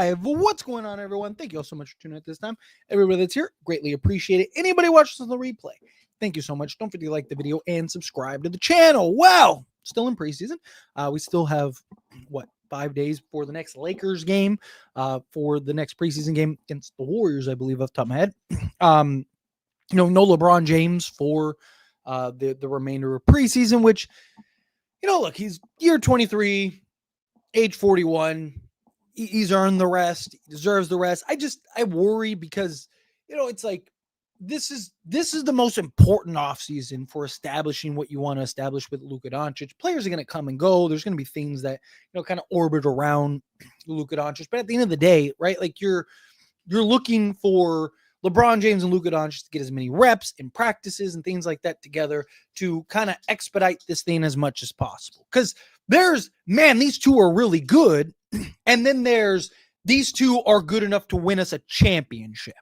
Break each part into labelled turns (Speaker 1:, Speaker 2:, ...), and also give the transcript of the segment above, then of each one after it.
Speaker 1: live. What's going on, everyone? Thank you all so much for tuning in at this time. Everybody that's here, greatly appreciate it. Anybody watching the replay, thank you so much. Don't forget to like the video and subscribe to the channel. Wow, still in preseason. We still have, 5 days before the next Lakers game, for the next preseason game against the Warriors, I believe, off the top of my head. No LeBron James for the remainder of preseason, which, look, he's year 23, age 41. He's earned the rest. He deserves the rest. I worry because, it's like, this is the most important offseason for establishing what you want to establish with Luka Doncic. Players are going to come and go. There's going to be things that, kind of orbit around Luka Doncic. But at the end of the day, right, like you're looking for LeBron James and Luka Doncic to get as many reps and practices and things like that together to kind of expedite this thing as much as possible. Because these two are really good. And then these two are good enough to win us a championship.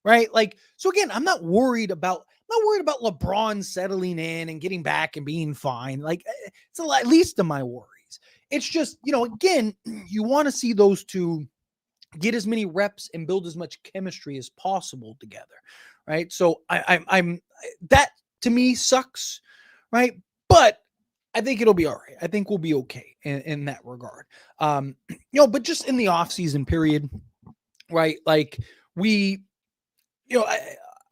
Speaker 1: Right? Like, so again, I'm not worried about LeBron settling in and getting back and being fine. Like, it's at least of my worries. It's just, again, you want to see those two get as many reps and build as much chemistry as possible together. Right? So I'm that to me sucks. Right? But I think it'll be all right. I think we'll be okay in that regard. But just in the offseason period, right? Like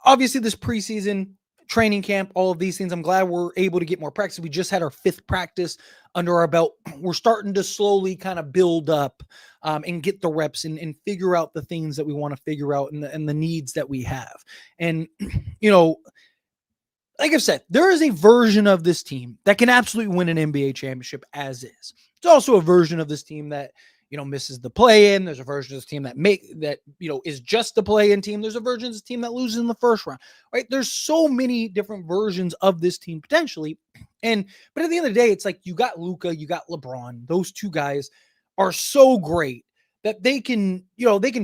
Speaker 1: obviously this preseason training camp, all of these things, I'm glad we're able to get more practice. We just had our 5th practice under our belt. We're starting to slowly kind of build up and get the reps and figure out the things that we want to figure out and the needs that we have. And, like I've said, there is a version of this team that can absolutely win an NBA championship as is. It's also a version of this team that, misses the play-in. There's a version of this team that is just the play-in team. There's a version of this team that loses in the first round, right? There's so many different versions of this team potentially. But at the end of the day, it's like you got Luka, you got LeBron. Those two guys are so great that they can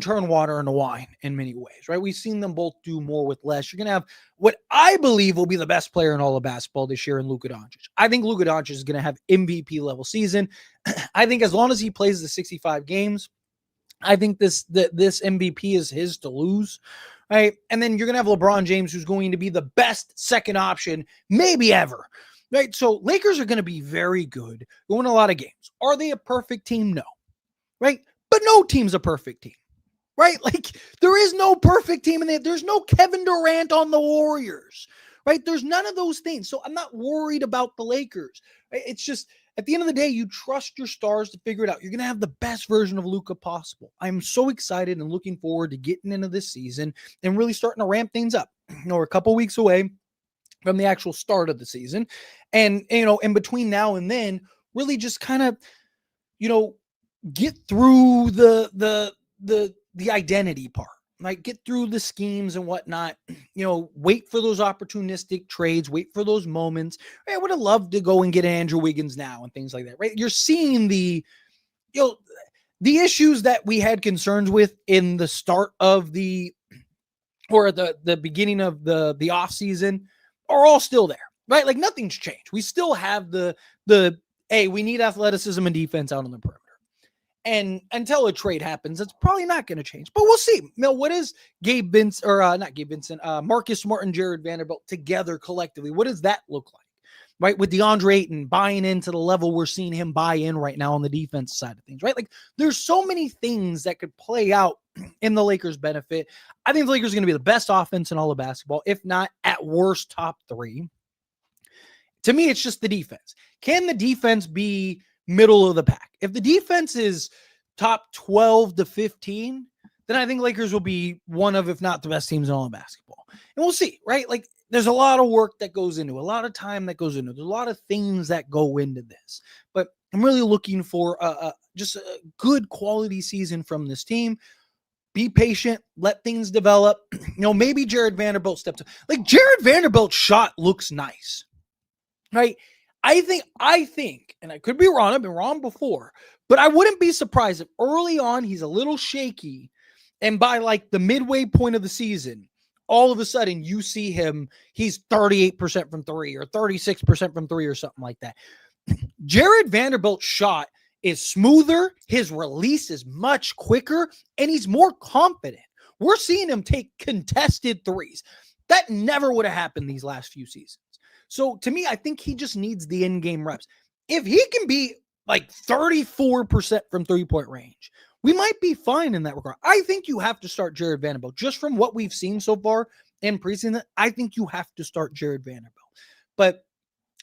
Speaker 1: turn water into wine in many ways, right? We've seen them both do more with less. You're going to have what I believe will be the best player in all of basketball this year in Luka Doncic. I think Luka Doncic is going to have MVP level season. I think as long as he plays the 65 games, I think this MVP is his to lose, right? And then you're going to have LeBron James, who's going to be the best second option maybe ever, right? So Lakers are going to be very good, win a lot of games. Are they a perfect team? No, right? But no team's a perfect team, right? Like, there is no perfect team in there. There's no Kevin Durant on the Warriors, right? There's none of those things. So I'm not worried about the Lakers, right? It's just, at the end of the day, you trust your stars to figure it out. You're going to have the best version of Luka possible. I'm so excited and looking forward to getting into this season and really starting to ramp things up. We're a couple weeks away from the actual start of the season. And, in between now and then, really just kind of, get through the identity part, right? Get through the schemes and whatnot, wait for those opportunistic trades, wait for those moments. Right? I would have loved to go and get Andrew Wiggins now and things like that, right? You're seeing the issues that we had concerns with in the start of the beginning of the off season are all still there, right? Like nothing's changed. We still have hey, we need athleticism and defense out on the perimeter. And until a trade happens, it's probably not going to change. But we'll see. What is Marcus Smart and Jared Vanderbilt together collectively? What does that look like? Right? With DeAndre Ayton buying into the level we're seeing him buy in right now on the defense side of things, right? Like there's so many things that could play out in the Lakers' benefit. I think the Lakers are going to be the best offense in all of basketball, if not at worst top 3. To me, it's just the defense. Can the defense be middle of the pack? If the defense is top 12 to 15, then I think Lakers will be one of, if not the best teams in all of basketball. And we'll see, right? Like there's a lot of work that goes into it, a lot of time that goes into it. There's a lot of things that go into this, but I'm really looking for just a good quality season from this team. Be patient, let things develop. Maybe Jared Vanderbilt steps up. Like Jared Vanderbilt's shot looks nice, right? I think, and I could be wrong, I've been wrong before, but I wouldn't be surprised if early on he's a little shaky, and by like the midway point of the season, all of a sudden you see him, he's 38% from 3 or 36% from 3 or something like that. Jared Vanderbilt's shot is smoother. His release is much quicker, and he's more confident. We're seeing him take contested threes. That never would have happened these last few seasons. So to me, I think he just needs the in-game reps. If he can be like 34% from three-point range, we might be fine in that regard. I think you have to start Jared Vanderbilt. Just from what we've seen so far in preseason, I think you have to start Jared Vanderbilt. But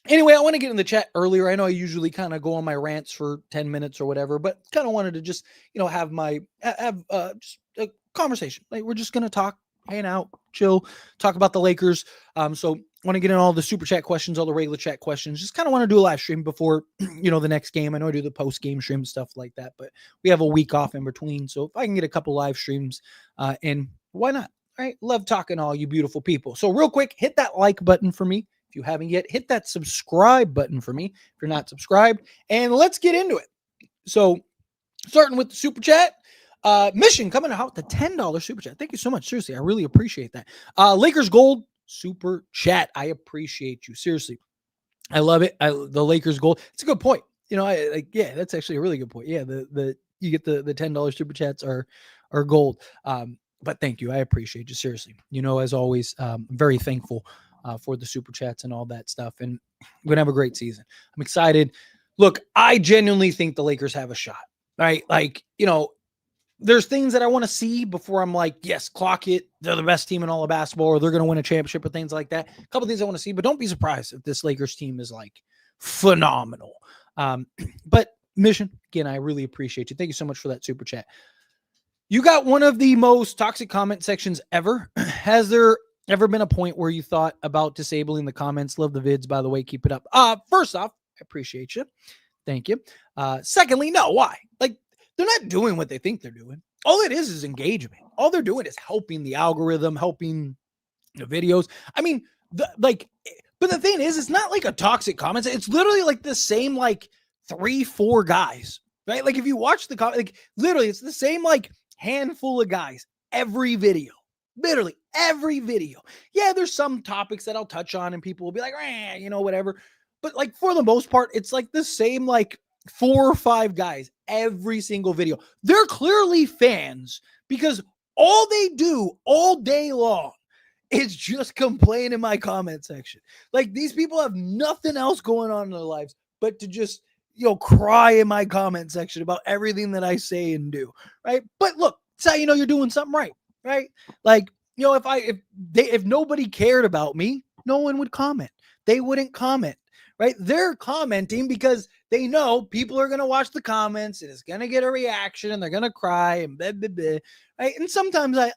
Speaker 1: anyway, I want to get in the chat earlier. I know I usually kind of go on my rants for 10 minutes or whatever, but kind of wanted to just, have just a conversation. Like, we're just going to talk, hang out, chill, talk about the Lakers. So want to get in all the super chat questions, all the regular chat questions. Just kind of want to do a live stream before, the next game. I know I do the post game stream, stuff like that, but we have a week off in between. So if I can get a couple live streams in, why not? All right. Love talking to all you beautiful people. So real quick, hit that like button for me. If you haven't yet, hit that subscribe button for me if you're not subscribed, and let's get into it. So starting with the super chat, Mission coming out with the $10 super chat. Thank you so much. Seriously, I really appreciate that. Lakers Gold super chat. I appreciate you. Seriously. I love it. The Lakers Gold. It's a good point. That's actually a really good point. Yeah. You get the $10 super chats are gold. But thank you. I appreciate you. Seriously. As always, I'm very thankful for the super chats and all that stuff. And we're going to have a great season. I'm excited. Look, I genuinely think the Lakers have a shot, right? There's things that I want to see before I'm like, yes, clock it. They're the best team in all of basketball, or they're going to win a championship or things like that. A couple things I want to see, but don't be surprised if this Lakers team is like phenomenal. But Mission, again, I really appreciate you. Thank you so much for that super chat. You got one of the most toxic comment sections ever. Has there ever been a point where you thought about disabling the comments? Love the vids, by the way. Keep it up. First off, I appreciate you. Thank you. Secondly, no, why? They're not doing what they think they're doing. All it is engagement. All they're doing is helping the algorithm, helping the videos. I mean, but the thing is, it's not like a toxic comment. It's literally like the same, 3-4 guys, right? Like if you watch the comment, literally it's the same, handful of guys every video. Literally every video. Yeah, there's some topics that I'll touch on and people will be like, whatever. But for the most part, it's the same 4 or 5 guys every single video. They're clearly fans because all they do all day long is just complain in my comment section. These people have nothing else going on in their lives but to just, cry in my comment section about everything that I say and do, right? But look, it's how you're doing something right, right? If nobody cared about me, no one would comment. They wouldn't comment. Right? They're commenting because they know people are going to watch the comments and it's going to get a reaction and they're going to cry and blah, blah, blah. Right? And sometimes I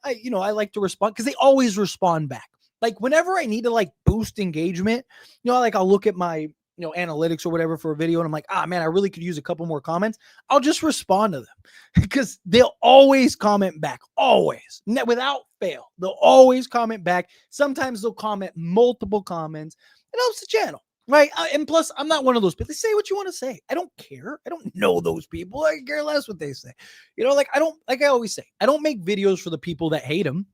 Speaker 1: like to respond because they always respond back. Whenever I need to boost engagement, I'll look at my, analytics or whatever for a video and I'm like, man, I really could use a couple more comments. I'll just respond to them because they'll always comment back, always, without fail. They'll always comment back. Sometimes they'll comment multiple comments. It helps the channel. Right. And plus, I'm not one of those people. They say what you want to say. I don't care. I don't know those people. I care less what they say. I always say, I don't make videos for the people that hate them.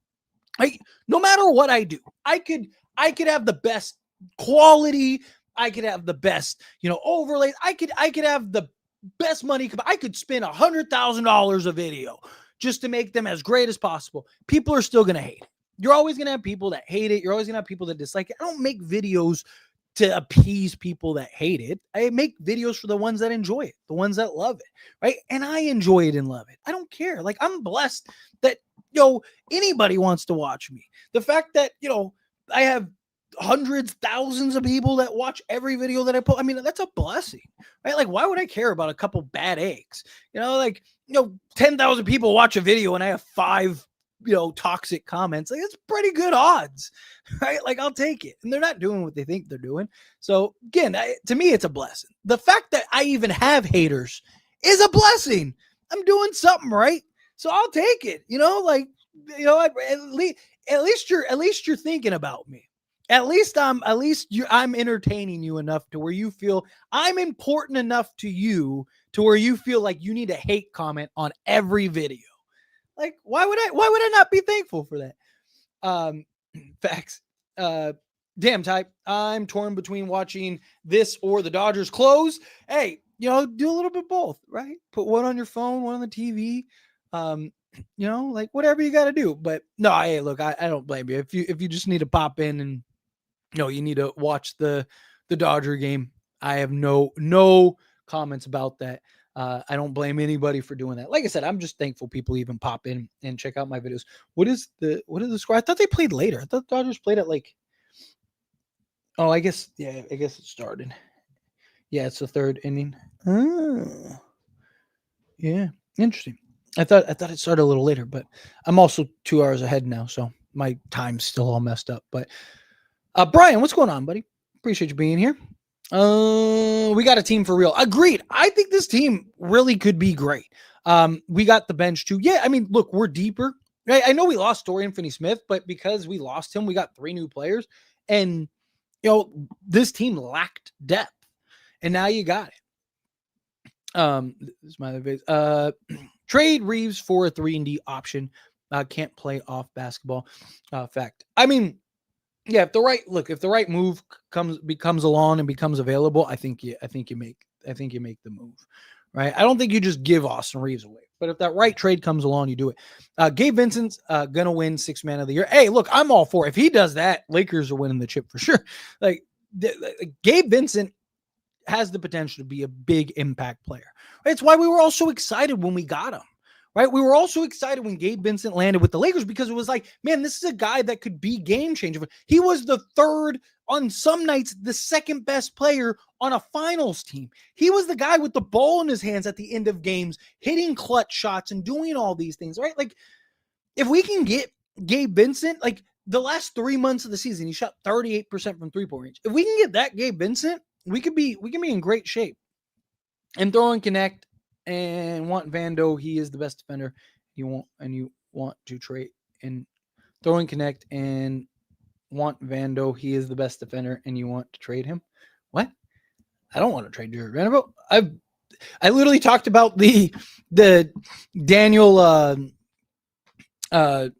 Speaker 1: No matter what I do, I could have the best quality. I could have the best, overlays. I could have the best money. I could spend $100,000 a video just to make them as great as possible. People are still going to hate it. You're always going to have people that hate it. You're always going to have people that dislike it. I don't make videos to appease people that hate it. I make videos for the ones that enjoy it, the ones that love it, right? And I enjoy it and love it. I don't care. I'm blessed that, anybody wants to watch me. The fact that, I have hundreds, thousands of people that watch every video that I put. I mean, that's a blessing, right? Why would I care about a couple bad eggs? 10,000 people watch a video and I have 5 toxic comments. It's pretty good odds, right? I'll take it. And they're not doing what they think they're doing. So again, to me, it's a blessing. The fact that I even have haters is a blessing. I'm doing something right. So I'll take it, at least you're thinking about me. At least I'm entertaining you enough to where you feel I'm important enough to you to where you feel like you need a hate comment on every video. Why would I not be thankful for that? Facts. Damn type. I'm torn between watching this or the Dodgers close. Hey, do a little bit both, right? Put one on your phone, one on the TV, like whatever you got to do. But no, hey, look, I don't blame you. If you just need to pop in and you need to watch the Dodger game, I have no comments about that. I don't blame anybody for doing that. Like I said, I'm just thankful people even pop in and check out my videos. What is the score? I thought they played later. I thought the Dodgers played at I guess it started. Yeah, it's the third inning. Oh, yeah, interesting. I thought it started a little later, but I'm also 2 hours ahead now, so my time's still all messed up. But Brian, what's going on, buddy? Appreciate you being here. We got a team for real. Agreed. I think this team really could be great. We got the bench too. Yeah, I mean, look, we're deeper. Right? I know we lost Dorian Finney-Smith, but because we lost him, we got 3 new players, and this team lacked depth, and now you got it. This is my other face. Trade Reaves for a 3-and-D option. Can't play off basketball. Fact. I mean, yeah, if the right move becomes along and becomes available, I think you make the move, right? I don't think you just give Austin Reaves away, but if that right trade comes along, you do it. Gabe Vincent's gonna win 6th man of the year. Hey, look, I'm all for it. If he does that, Lakers are winning the chip for sure. Like Gabe Vincent has the potential to be a big impact player. It's why we were all so excited when we got him. Right. We were also excited when Gabe Vincent landed with the Lakers because it was like, man, this is a guy that could be game changer. He was the third, on some nights, the second best player on a finals team. He was the guy with the ball in his hands at the end of games, hitting clutch shots and doing all these things, right? Like, if we can get Gabe Vincent, like the last 3 months of the season, he shot 38% from 3-point range. If we can get that Gabe Vincent, we can be in great shape. And throw and connect. And want Vando, he is the best defender. You want to trade and throw and connect and want Vando, he is the best defender, and you want to trade him. What? I don't want to trade Jared Vanderbilt. I literally talked about the Daniel or Jaden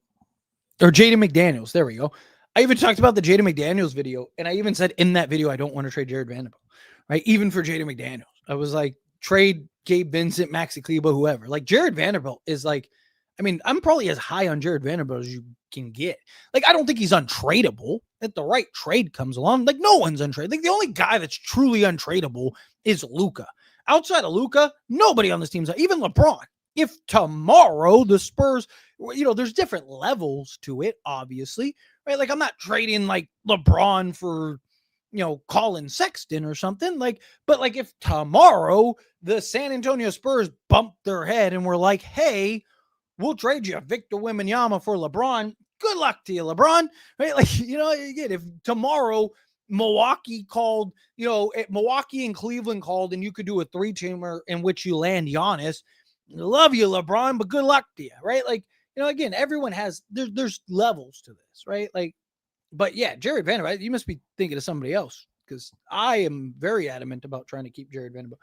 Speaker 1: McDaniels. There we go. I even talked about the Jaden McDaniels video, and I even said in that video I don't want to trade Jared Vanderbilt. Right? Even for Jaden McDaniels. I was like, trade Gabe Vincent, Maxi Kleber, whoever. Like Jared Vanderbilt is like, I mean, I'm probably as high on Jared Vanderbilt as you can get. Like, I don't think he's untradeable. If the right trade comes along, like no one's untradeable. Like the only guy that's truly untradeable is Luka. Outside of Luka, nobody on this team's even LeBron. If tomorrow the Spurs, there's different levels to it, obviously, right? Like I'm not trading like LeBron for Colin Sexton or something but if tomorrow the San Antonio Spurs bump their head and we're like, hey, we'll trade you Victor Wembanyama for LeBron. Good luck to you, LeBron. Right? Again, if tomorrow Milwaukee called, Milwaukee and Cleveland called and you could do a 3-teamer in which you land Giannis, love you, LeBron, but good luck to you. Right? Again, everyone has, there's levels to this, right? But yeah, Jared Vanderbilt, you must be thinking of somebody else because I am very adamant about trying to keep Jared Vanderbilt.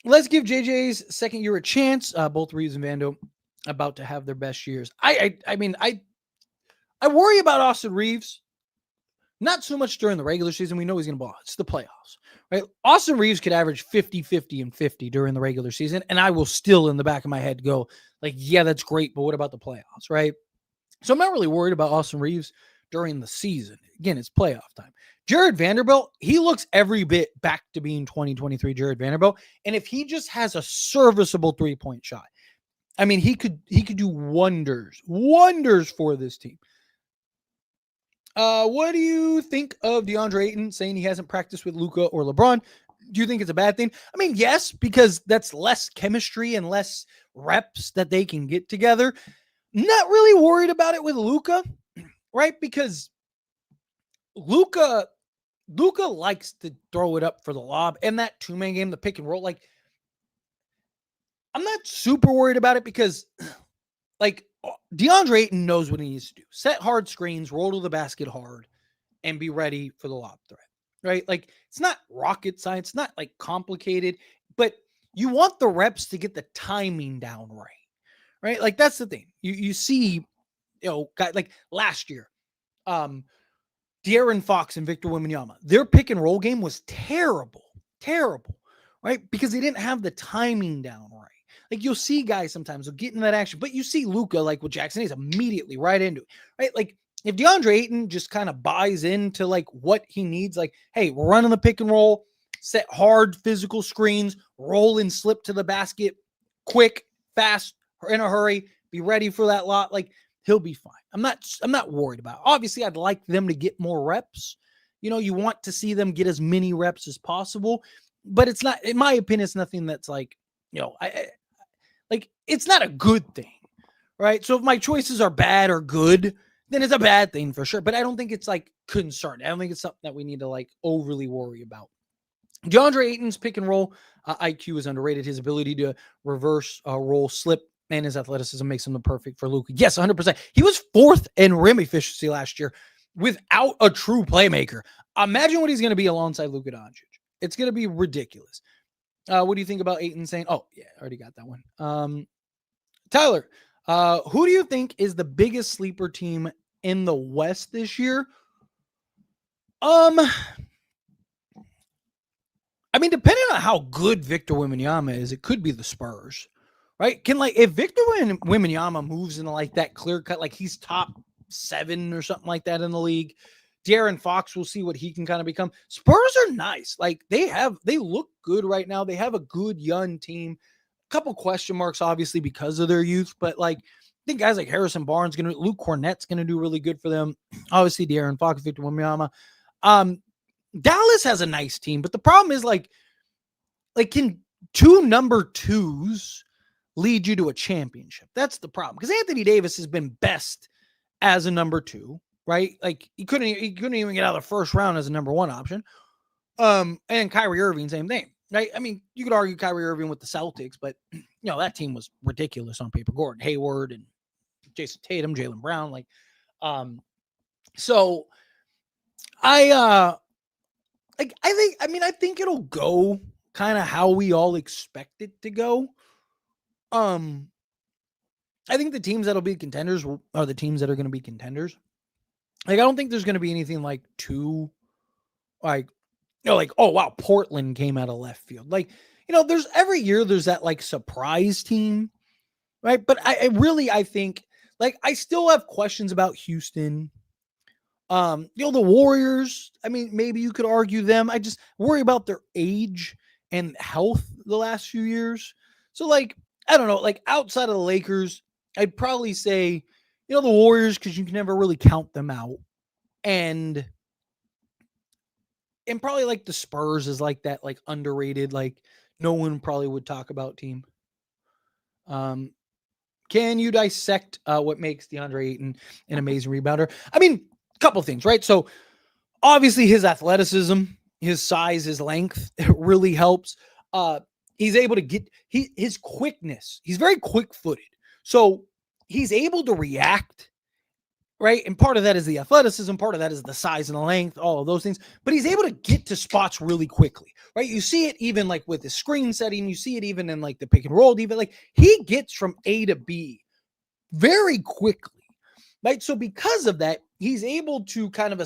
Speaker 1: Let's give JJ's second year a chance. Both Reeves and Vando about to have their best years. I worry about Austin Reaves, not so much during the regular season. We know he's going to ball. It's the playoffs, right? Austin Reaves could average 50, 50, and 50 during the regular season, and I will still in the back of my head go like, yeah, that's great, but what about the playoffs, right? So I'm not really worried about Austin Reaves during the season. Again, it's playoff time. Jared Vanderbilt, he looks every bit back to being 2023 Jared Vanderbilt. And if he just has a serviceable 3-point shot, I mean, he could do wonders for this team. What do you think of DeAndre Ayton saying he hasn't practiced with Luka or LeBron? Do you think it's a bad thing? I mean, yes, because that's less chemistry and less reps that they can get together. Not really worried about it with Luka, right? Because Luka likes to throw it up for the lob, and that 2-man game, the pick and roll, like I'm not super worried about it because like DeAndre Ayton knows what he needs to do. Set hard screens, roll to the basket hard, and be ready for the lob threat, right? Like it's not rocket science, it's not like complicated, but you want the reps to get the timing down right. Right? Like that's the thing. You see, guys like last year, De'Aaron Fox and Victor Wembanyama, their pick and roll game was terrible. Terrible, right? Because they didn't have the timing down right. Like you'll see guys sometimes will get in that action, but you see Luka, like with Jackson, he's immediately right into it, right? Like if DeAndre Ayton just kind of buys into like what he needs, like, hey, we're running the pick and roll, set hard physical screens, roll and slip to the basket, quick, fast, in a hurry, be ready for that lot. Like he'll be fine. I'm not worried about it. Obviously, I'd like them to get more reps. You want to see them get as many reps as possible, but it's not, in my opinion, it's nothing that's like, it's not a good thing, right? So if my choices are bad or good, then it's a bad thing for sure. But I don't think it's like concerned. I don't think it's something that we need to like overly worry about. DeAndre Ayton's pick and roll IQ is underrated. His ability to reverse roll, slip, and his athleticism makes him the perfect for Luka. Yes, 100%. He was 4th in rim efficiency last year without a true playmaker. Imagine what he's going to be alongside Luka Doncic. It's going to be ridiculous. What do you think about Ayton saying? Oh, yeah, I already got that one. Tyler, who do you think is the biggest sleeper team in the West this year? I mean, depending on how good Victor Wembanyama is, it could be the Spurs, right? If Victor Wembanyama moves into like that clear cut, like he's top 7 or something like that in the league, De'Aaron Fox, will see what he can kind of become. Spurs are nice. Like they look good right now. They have a good young team. A couple question marks, obviously, because of their youth, but like I think guys like Harrison Barnes, Luke Cornett's going to do really good for them. Obviously, De'Aaron Fox, Victor Wembanyama. Dallas has a nice team, but the problem is like can 2 number 2s lead you to a championship? That's the problem. Because Anthony Davis has been best as a number 2, right? Like he couldn't even get out of the first round as a number 1 option. And Kyrie Irving, same thing, right? I mean, you could argue Kyrie Irving with the Celtics, but that team was ridiculous on paper. Gordon Hayward and Jason Tatum, Jaylen Brown, so I think it'll go kind of how we all expect it to go. I think the teams that'll be contenders are the teams that are going to be contenders. Like, I don't think there's going to be anything like too, oh, wow, Portland came out of left field. There's every year there's that like surprise team, right? But I think I still have questions about Houston. The Warriors, I mean, maybe you could argue them. I just worry about their age and health the last few years. So I don't know, outside of the Lakers, I'd probably say, the Warriors, because you can never really count them out. And probably the Spurs is that underrated, no one probably would talk about team. Can you dissect what makes DeAndre Ayton an amazing rebounder? I mean, a couple things, right? So obviously his athleticism, his size, his length, it really helps. He's able to get his quickness. He's very quick-footed. So he's able to react, right? And part of that is the athleticism. Part of that is the size and the length, all of those things. But he's able to get to spots really quickly, right? You see it even with his screen setting. You see it even in the pick and roll. Even he gets from A to B very quickly, right? So because of that, he's able to kind of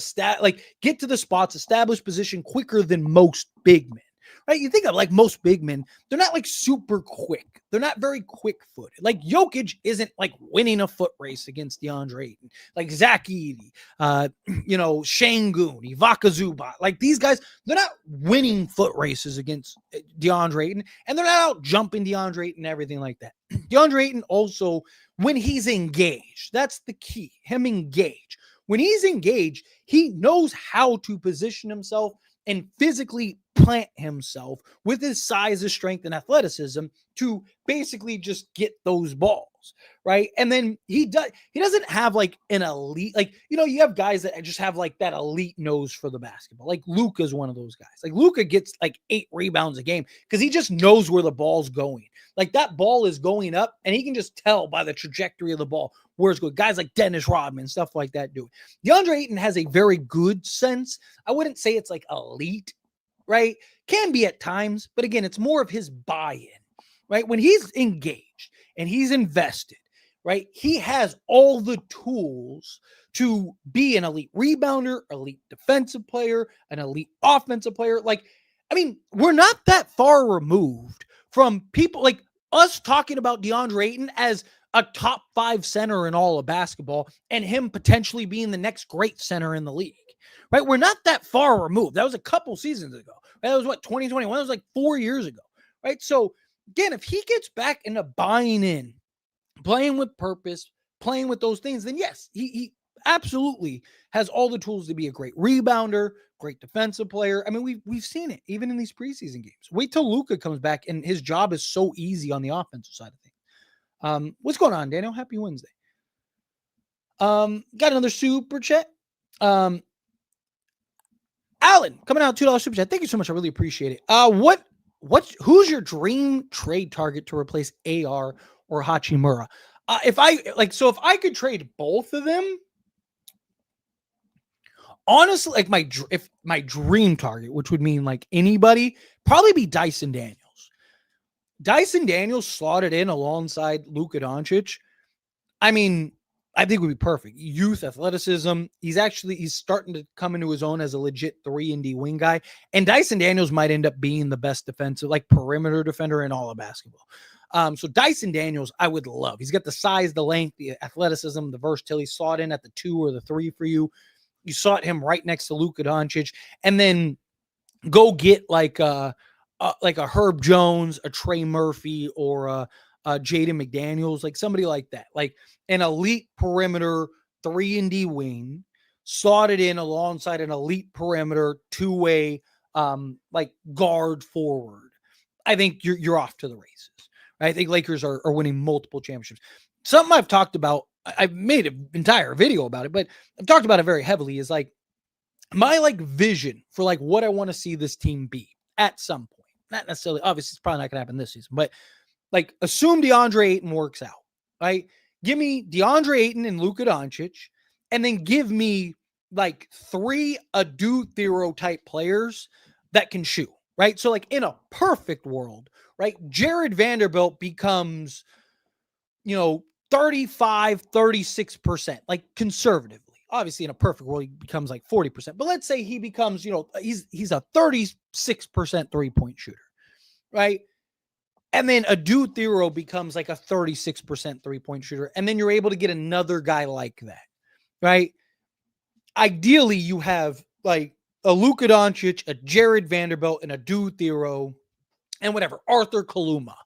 Speaker 1: get to the spots, establish position quicker than most big men. Right? You think of most big men, they're not super quick. They're not very quick-footed. Jokic isn't winning a foot race against DeAndre Ayton. Zach Edey, Şengün, Ivaka Zubac. These guys, they're not winning foot races against DeAndre Ayton, and they're not out jumping DeAndre Ayton and everything like that. DeAndre Ayton also, when he's engaged, that's the key, him engaged. When he's engaged, he knows how to position himself and physically plant himself with his size, his strength, and athleticism to basically just get those balls, right? And then he doesn't have an elite, you have guys that just have that elite nose for the basketball. Luka's one of those guys. Luka gets 8 rebounds a game because he just knows where the ball's going. That ball is going up, and he can just tell by the trajectory of the ball where it's going. Guys like Dennis Rodman, stuff like that do it. DeAndre Ayton has a very good sense. I wouldn't say it's elite, right? Can be at times, but again, it's more of his buy-in, right? When he's engaged and he's invested, right? He has all the tools to be an elite rebounder, elite defensive player, an elite offensive player. I mean, we're not that far removed from people like us talking about DeAndre Ayton as a top 5 center in all of basketball and him potentially being the next great center in the league, right? We're not that far removed. That was a couple seasons ago. Right? That was what, 2021? That was like 4 years ago, right? So again, if he gets back into buying in, playing with purpose, playing with those things, then yes, he absolutely has all the tools to be a great rebounder, great defensive player. I mean, we've seen it even in these preseason games. Wait till Luka comes back and his job is so easy on the offensive side of things. What's going on, Daniel? Happy Wednesday. Got another super chat. Alan coming out $2 super chat. Thank you so much. I really appreciate it. Who's your dream trade target to replace AR or Hachimura? If I could trade both of them, honestly, like my dream target, which would mean like anybody, probably be Dyson Daniels. Dyson Daniels slotted in alongside Luka Doncic. I mean, I think would be perfect. Youth, athleticism. He's starting to come into his own as a legit 3-and-D wing guy. And Dyson Daniels might end up being the best defensive, like perimeter defender in all of basketball. So Dyson Daniels, I would love. He's got the size, the length, the athleticism, the versatility. Slot in at the 2 or the 3 for you. You slot him right next to Luka Doncic, and then go get like a Herb Jones, a Trey Murphy, or a Jaden McDaniels, like somebody like that, like an elite perimeter 3-and-D wing, slotted in alongside an elite perimeter 2-way like guard forward. I think you're off to the races. Right? I think Lakers are winning multiple championships. Something I've talked about, I've made an entire video about it, but I've talked about it very heavily, is like my like vision for like what I want to see this team be at some point. Not necessarily, obviously it's probably not going to happen this season, but like assume DeAndre Ayton works out, right? Give me DeAndre Ayton and Luka Doncic, and then give me like 3 Adu Thero type players that can shoot, right? So like in a perfect world, right? Jared Vanderbilt becomes, 35, 36%, like conservatively. Obviously, in a perfect world, he becomes like 40%. But let's say he becomes, he's a 36% 3-point shooter, right? And then Adu Thero becomes like a 36% 3-point shooter. And then you're able to get another guy like that, right? Ideally, you have like a Luka Doncic, a Jared Vanderbilt, and a Adu Thero, and whatever, Arthur Kaluma,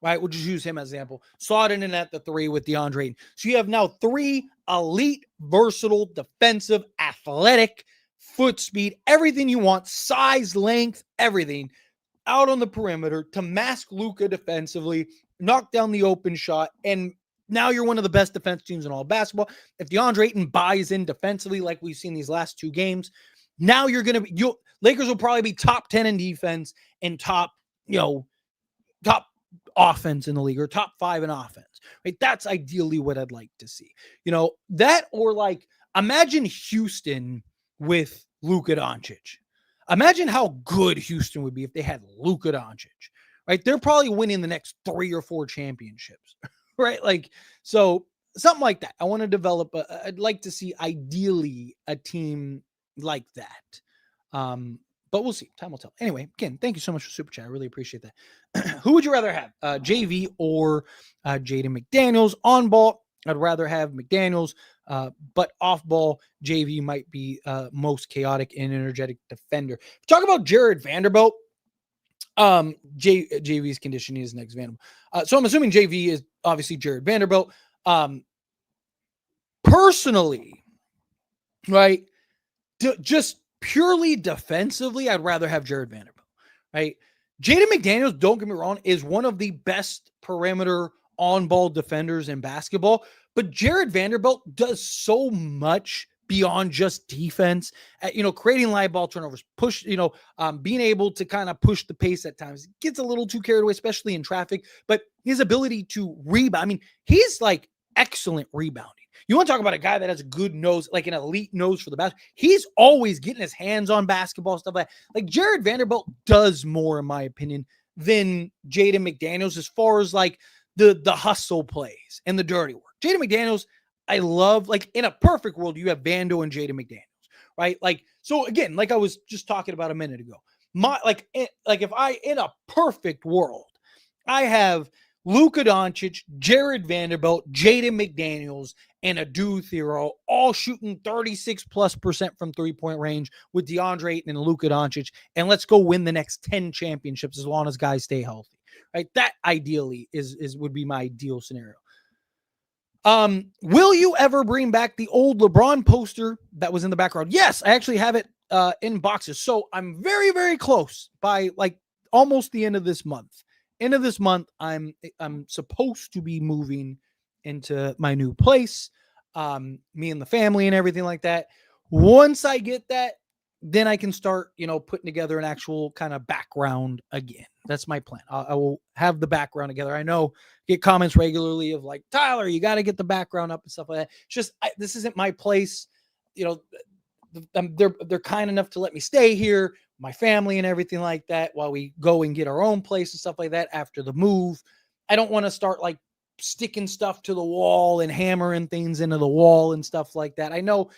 Speaker 1: right? We'll just use him as an example. Slotted in at the 3 with DeAndre Ayton. So you have now 3 elite, versatile, defensive, athletic, foot speed, everything you want, size, length, everything out on the perimeter to mask Luka defensively, knock down the open shot, and now you're one of the best defense teams in all basketball. If DeAndre Ayton buys in defensively like we've seen these last 2 games, now Lakers will probably be top 10 in defense and top offense in the league, or top 5 in offense, right? That's ideally what I'd like to see. That, or like imagine Houston with Luka Doncic. Imagine how good Houston would be if they had Luka Doncic, right? They're probably winning the next 3 or 4 championships, right? Like, so something like that. I want to develop I'd like to see ideally a team like that. But we'll see. Time will tell. Anyway, again, thank you so much for Super Chat. I really appreciate that. Who would you rather have, JV or Jaden McDaniels? On ball, I'd rather have McDaniels, but off ball, JV might be most chaotic and energetic defender. Talk about Jared Vanderbilt. JV's conditioning is next Vanderbilt. So I'm assuming JV is obviously Jared Vanderbilt. Personally, right, just purely defensively, I'd rather have Jared Vanderbilt, right? Jaden McDaniels, don't get me wrong, is one of the best perimeter on-ball defenders in basketball, but Jared Vanderbilt does so much beyond just defense, creating live ball turnovers, push, being able to kind of push the pace at times. Gets a little too carried away, especially in traffic, but his ability to rebound, I mean, he's like excellent rebounding. You want to talk about a guy that has a good nose, like an elite nose for the basket. He's always getting his hands on basketball, stuff like that. Like Jared Vanderbilt does more, in my opinion, than Jaden McDaniels as far as like the hustle plays and the dirty work. Jaden McDaniels, I love, like in a perfect world, you have Vando and Jaden McDaniels, right? Like, so again, like I was just talking about a minute ago, if I, in a perfect world, I have Luka Doncic, Jared Vanderbilt, Jaden McDaniels, and Adu Thero all shooting 36+% from 3-point range with DeAndre Ayton and Luka Doncic, and let's go win the next 10 championships as long as guys stay healthy. Right? That ideally would be my ideal scenario. Will you ever bring back the old LeBron poster that was in the background? Yes, I actually have it in boxes. So I'm very, very close by like almost the end of this month. End of this month, I'm supposed to be moving into my new place. Me and the family and everything like that. Once I get that, then I can start, putting together an actual kind of background again. That's my plan. I will have the background together. I know get comments regularly of like, Tyler, you got to get the background up and stuff like that. It's just, this isn't my place. They're kind enough to let me stay here, my family and everything like that, while we go and get our own place and stuff like that after the move. I don't want to start like sticking stuff to the wall and hammering things into the wall and stuff like that. I know,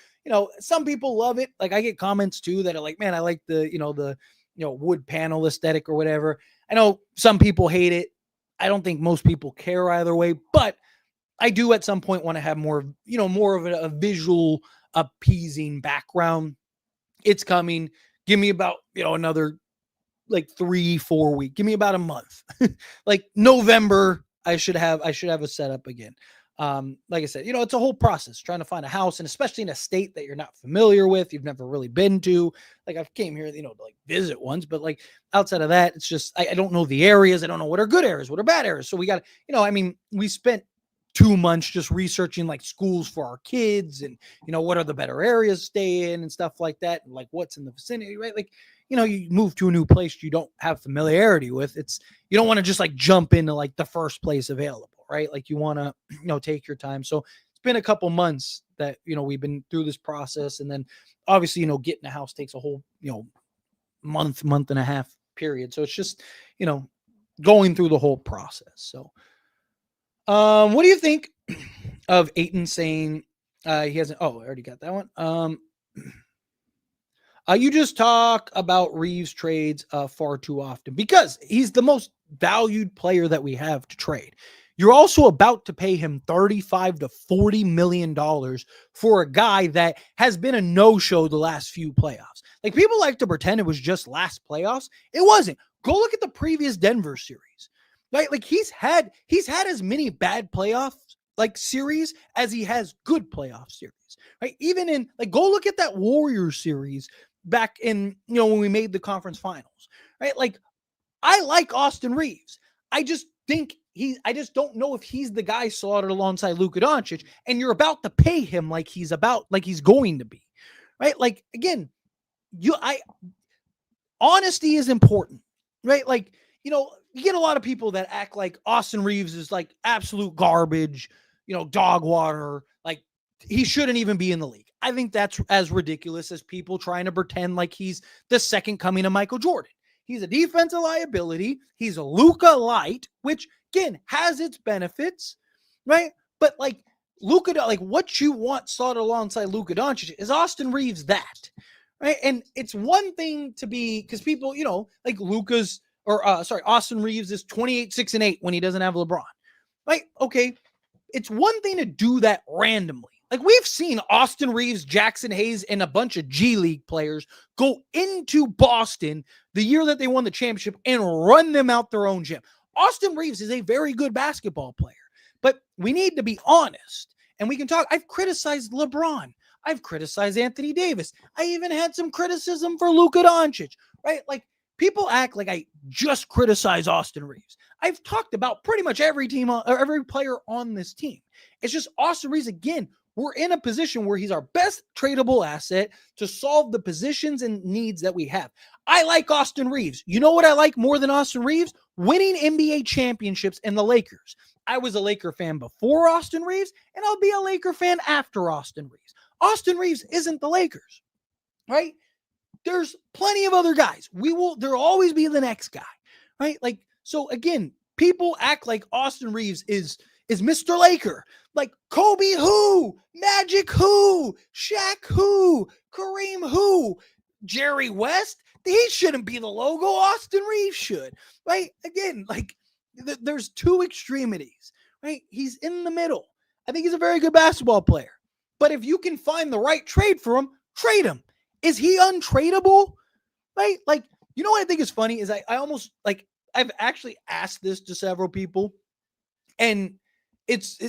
Speaker 1: some people love it. Like I get comments too that are like, man, I like the wood panel aesthetic or whatever. I know some people hate it. I don't think most people care either way, but I do at some point want to have more of a visual appeasing background. It's coming. Give me about, another like 3-4 weeks. Give me about a month. Like November, I should have a setup again. Like I said, it's a whole process trying to find a house, and especially in a state that you're not familiar with, you've never really been to. Like I've came here, to like visit once, but like outside of that, it's just, I don't know the areas. I don't know what are good areas, what are bad areas. So we got to, we spent 2 months just researching like schools for our kids and, what are the better areas to stay in and stuff like that. And like what's in the vicinity, right? Like, you move to a new place you don't have familiarity with. You don't want to just like jump into like the first place available, right? Like you want to, take your time. So it's been a couple months that, we've been through this process. And then obviously, getting a house takes a whole, month and a half period. So it's just, going through the whole process. So, what do you think of Ayton saying he hasn't? Oh, I already got that one. You just talk about Reaves trades far too often because he's the most valued player that we have to trade. You're also about to pay him $35 to $40 million for a guy that has been a no-show the last few playoffs. Like people like to pretend it was just last playoffs. It wasn't. Go look at the previous Denver series. Right? Like he's had as many bad playoff like series as he has good playoff series. Right? Even in like go look at that Warriors series back in when we made the conference finals. Right? Like I like Austin Reaves. I just think I just don't know if he's the guy slotted alongside Luka Doncic, and you're about to pay him like he's going to be. Right? Like again, honesty is important. Right? Like, you get a lot of people that act like Austin Reaves is like absolute garbage, dog water. Like he shouldn't even be in the league. I think that's as ridiculous as people trying to pretend like he's the second coming of Michael Jordan. He's a defensive liability. He's a Luka light, which again has its benefits, right? But like Luka, like what you want slotted alongside Luka Doncic is Austin Reaves that, right? And it's one thing to be because people, like Austin Reaves is 28, 6 and 8 when he doesn't have LeBron, right? Okay, it's one thing to do that randomly. Like we've seen Austin Reaves, Jackson Hayes, and a bunch of G League players go into Boston the year that they won the championship and run them out their own gym. Austin Reaves is a very good basketball player, but we need to be honest and we can talk. I've criticized LeBron. I've criticized Anthony Davis. I even had some criticism for Luka Doncic, right? Like people act like I just criticize Austin Reaves. I've talked about pretty much every team or every player on this team. It's just Austin Reaves again. We're in a position where he's our best tradable asset to solve the positions and needs that we have. I like Austin Reaves. You know what I like more than Austin Reaves? Winning NBA championships and the Lakers. I was a Laker fan before Austin Reaves, and I'll be a Laker fan after Austin Reaves. Austin Reaves isn't the Lakers, right? There's plenty of other guys. There'll always be the next guy, right? Like, so again, people act like Austin Reaves is Mr. Laker. Like Kobe who? Magic who? Shaq who? Kareem who? Jerry West? He shouldn't be the logo. Austin Reaves should, right? Again, like there's two extremities, right? He's in the middle. I think he's a very good basketball player. But if you can find the right trade for him, trade him. Is he untradeable? Right? Like, you know what I think is funny is I almost like I've actually asked this to several people, and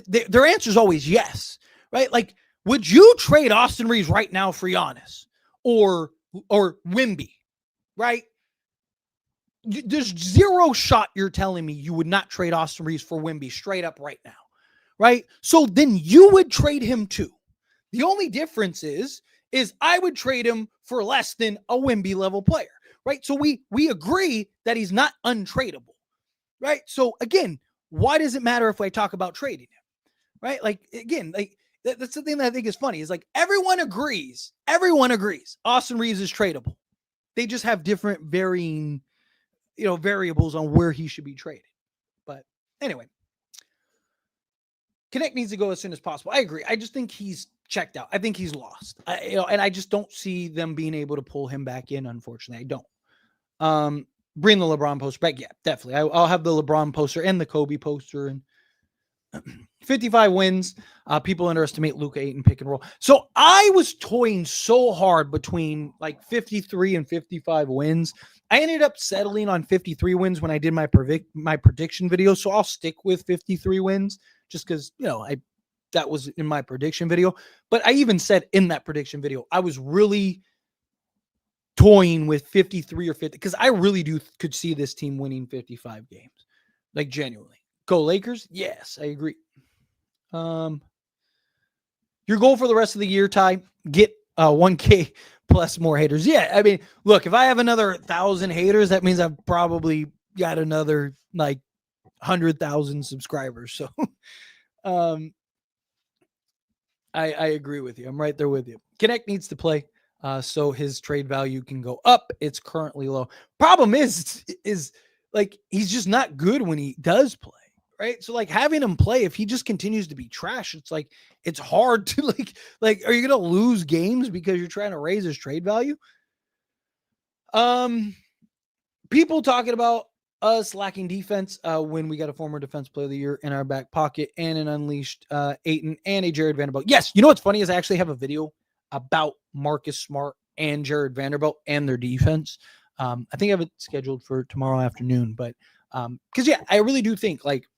Speaker 1: their answer is always yes, right? Like, would you trade Austin Reaves right now for Giannis or Wemby, right? There's zero shot you're telling me you would not trade Austin Reaves for Wemby straight up right now, right? So then you would trade him too. The only difference is I would trade him for less than a Wemby level player, right? So we agree that he's not untradeable, right? So again, why does it matter if I talk about trading him, right? Like, again, like that's the thing that I think is funny is like everyone agrees Austin Reaves is tradable. They just have different varying, variables on where he should be traded. But anyway, Connect needs to go as soon as possible. I agree. I just think he's checked out. I think he's lost. And I just don't see them being able to pull him back in. Unfortunately, I don't. Bring the LeBron poster back. Yeah, definitely. I'll have the LeBron poster and the Kobe poster. And 55 wins. People underestimate Luka Ayton pick and roll. So I was toying so hard between like 53 and 55 wins. I ended up settling on 53 wins when I did my prediction video. So I'll stick with 53 wins just because, that was in my prediction video. But I even said in that prediction video, I was really toying with 53 or 50 because I really could see this team winning 55 games. Like, genuinely. Go Lakers? Yes, I agree. Your goal for the rest of the year, Ty, get 1K plus more haters. Yeah, I mean, look, if I have another 1,000 haters, that means I've probably got another like 100,000 subscribers. So I agree with you. I'm right there with you. Connect needs to play so his trade value can go up. It's currently low. Problem is like he's just not good when he does play. Right. So like having him play, if he just continues to be trash, it's like, it's hard to like, are you going to lose games because you're trying to raise his trade value? People talking about us lacking defense when we got a former defense player of the year in our back pocket and an unleashed Ayton and a Jared Vanderbilt. Yes. You know, what's funny is I actually have a video about Marcus Smart and Jared Vanderbilt and their defense. I think I have it scheduled for tomorrow afternoon, but because I really do think like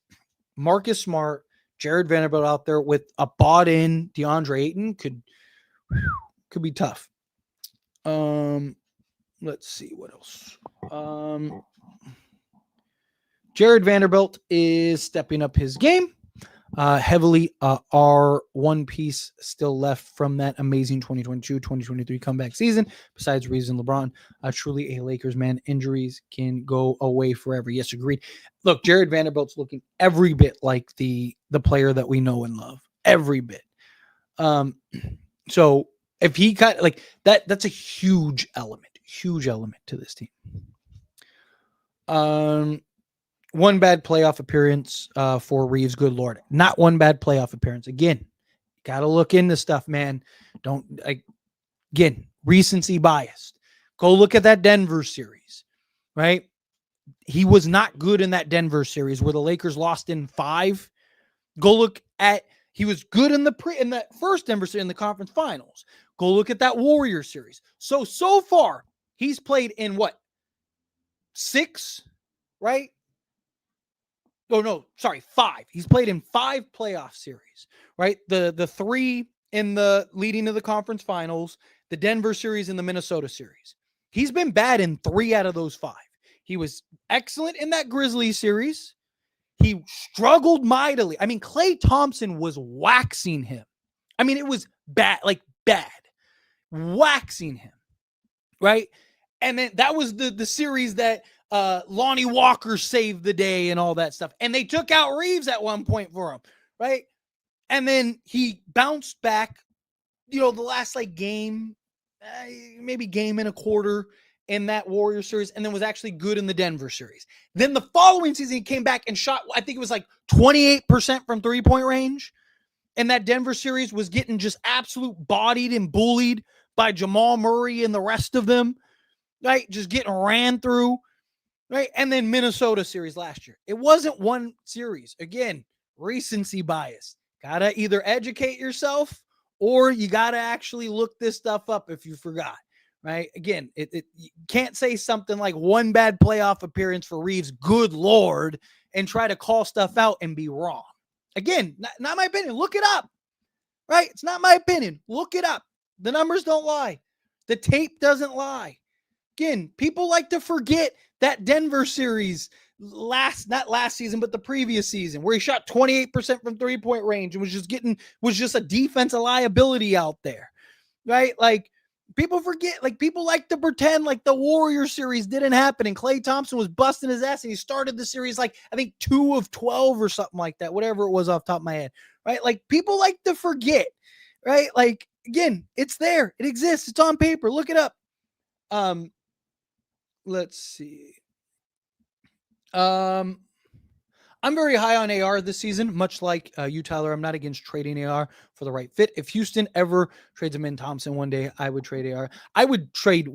Speaker 1: Marcus Smart, Jared Vanderbilt out there with a bought-in DeAndre Ayton could be tough. Let's see what else. Jared Vanderbilt is stepping up his game heavily. Our one piece still left from that amazing 2022-2023 comeback season, besides Reaves and LeBron. Truly a Lakers man. Injuries can go away forever. Yes, agreed. Look, Jared Vanderbilt's looking every bit like the player that we know and love. Every bit. So if he got like that's a huge element to this team. One bad playoff appearance for Reaves. Good Lord. Not one bad playoff appearance. Again, got to look into stuff, man. Again, recency biased. Go look at that Denver series, right? He was not good in that Denver series where the Lakers lost in 5. Go look at, he was good in that first Denver series in the conference finals. Go look at that Warriors series. So far, he's played in what? 6, right? Oh, no, sorry, 5. He's played in 5 playoff series, right? The 3 in the leading to the conference finals, the Denver series and the Minnesota series. He's been bad in 3 out of those 5. He was excellent in that Grizzlies series. He struggled mightily. I mean, Klay Thompson was waxing him. I mean, it was bad, waxing him, right? And then that was the series that Lonnie Walker saved the day and all that stuff. And they took out Reaves at one point for him, right? And then he bounced back, the last game, maybe game and a quarter in that Warrior series, and then was actually good in the Denver series. Then the following season, he came back and shot, I think it was like 28% from three-point range. And that Denver series was getting just absolute bodied and bullied by Jamal Murray and the rest of them. right? Just getting ran through, right? And then Minnesota series last year. It wasn't one series. Again, recency bias. Gotta either educate yourself or you gotta actually look this stuff up if you forgot, right? Again, you can't say something like one bad playoff appearance for Reaves, good Lord, and try to call stuff out and be wrong. Again, not my opinion. Look it up, right? It's not my opinion. Look it up. The numbers don't lie. The tape doesn't lie. Again, people like to forget that Denver series not last season, but the previous season, where he shot 28% from 3-point range and was just a defensive liability out there, right? Like, people forget, like, people like to pretend like the Warrior series didn't happen and Klay Thompson was busting his ass and he started the series like, I think 2 of 12 or something like that, whatever it was off the top of my head, right? Like, people like to forget, right? Like, again, it's there. It exists. It's on paper. Look it up. Let's see. I'm very high on AR this season, much like you, Tyler. I'm not against trading AR for the right fit. If Houston ever trades Amin Thompson one day, I would trade AR. I would trade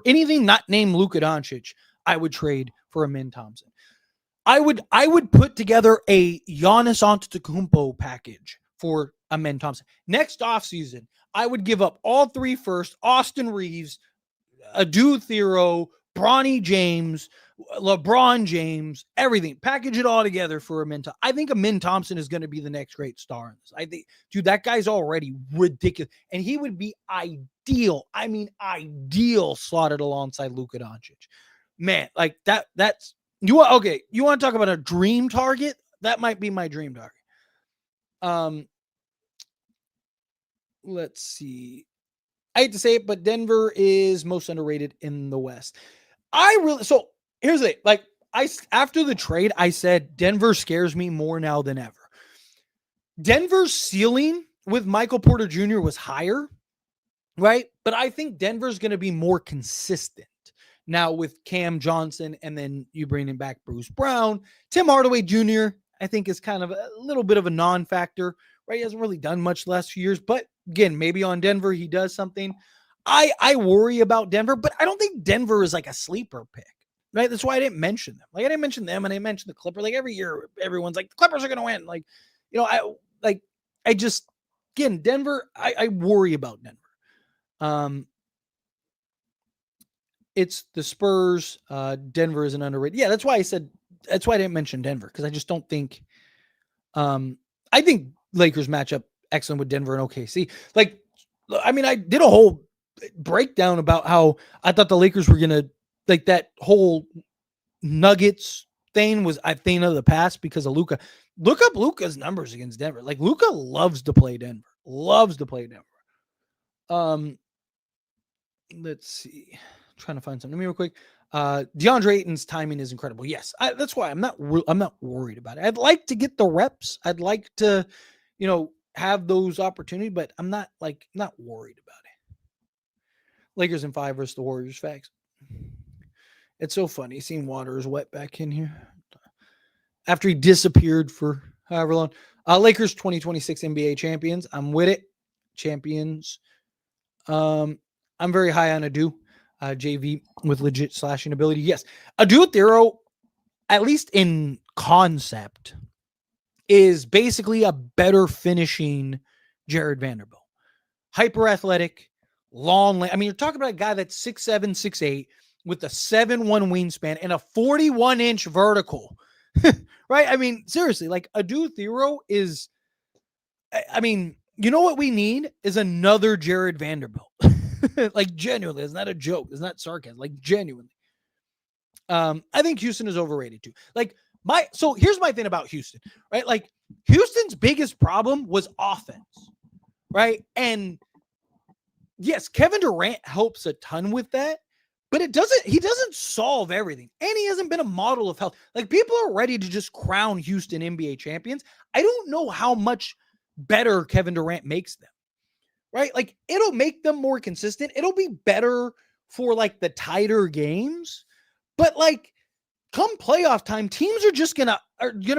Speaker 1: anything not named Luka Doncic, I would trade for Amin Thompson. I would put together a Giannis Antetokounmpo package for Amin Thompson. Next offseason, I would give up all 3 first, Austin Reaves, Adu Thero, Bronny James, LeBron James, everything. Package it all together for Amin Thompson. I think Amin Thompson is going to be the next great star in this. I think, dude, that guy's already ridiculous. And he would be ideal. I mean, ideal slotted alongside Luka Doncic. Man, like that's you want to talk about a dream target? That might be my dream target. Let's see. I hate to say it, but Denver is most underrated in the West. So here's the thing. Like, after the trade, I said Denver scares me more now than ever. Denver's ceiling with Michael Porter Jr. was higher, right? But I think Denver's going to be more consistent now with Cam Johnson, and then you bring in back Bruce Brown. Tim Hardaway Jr., I think, is kind of a little bit of a non-factor, right? He hasn't really done much the last few years, but again, maybe on Denver he does something. I worry about Denver, but I don't think Denver is like a sleeper pick, right? That's why I didn't mention them. Like, I didn't mention them, and I mentioned the Clippers. Like, every year, everyone's like, the Clippers are going to win. Like, Denver, I worry about Denver. It's the Spurs. Denver is an underrated. Yeah, that's why I didn't mention Denver, because I just don't think, I think Lakers match up excellent with Denver and OKC. Like, I mean, I did a whole breakdown about how I thought the Lakers were going to, like, that whole Nuggets thing was a thing of the past because of Luka. Look up Luka's numbers against Denver. Like, Luka loves to play Denver. Let's see. I'm trying to find something real quick. DeAndre Ayton's timing is incredible. Yes, that's why I'm not worried about it. I'd like to get the reps. I'd like to, have those opportunities, but I'm not worried about it. Lakers in 5 versus the Warriors. Facts. It's so funny seeing Waters wet back in here after he disappeared for however long. Lakers 2026 NBA champions. I'm with it. Champions. I'm very high on Adu. JV with legit slashing ability. Yes. Adu Thero, at least in concept, is basically a better finishing Jared Vanderbilt. Hyper athletic, long. I mean, you're talking about a guy that's 6'7", 6'8", with a 7'1" wingspan and a 41-inch vertical. Right? I mean, seriously, like, Adu Thero is, I mean, you know what we need is another Jared Vanderbilt. Like, genuinely, it's not a joke. It's not sarcasm. Like, genuinely. I think Houston is overrated too. Like, so here's my thing about Houston, right? Like, Houston's biggest problem was offense, right? And yes, Kevin Durant helps a ton with that, but he doesn't solve everything. And he hasn't been a model of health. Like, people are ready to just crown Houston NBA champions. I don't know how much better Kevin Durant makes them, right? Like, it'll make them more consistent. It'll be better for, like, the tighter games, but, like, come playoff time, teams are just gonna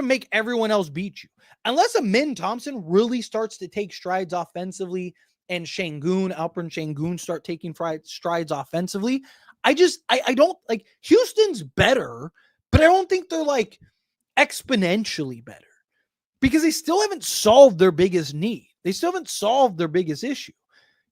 Speaker 1: make everyone else beat you. Unless Amin Thompson really starts to take strides offensively and Alperen Şengün start taking strides offensively, I don't like Houston's better, but I don't think they're like exponentially better because they still haven't solved their biggest need. They still haven't solved their biggest issue.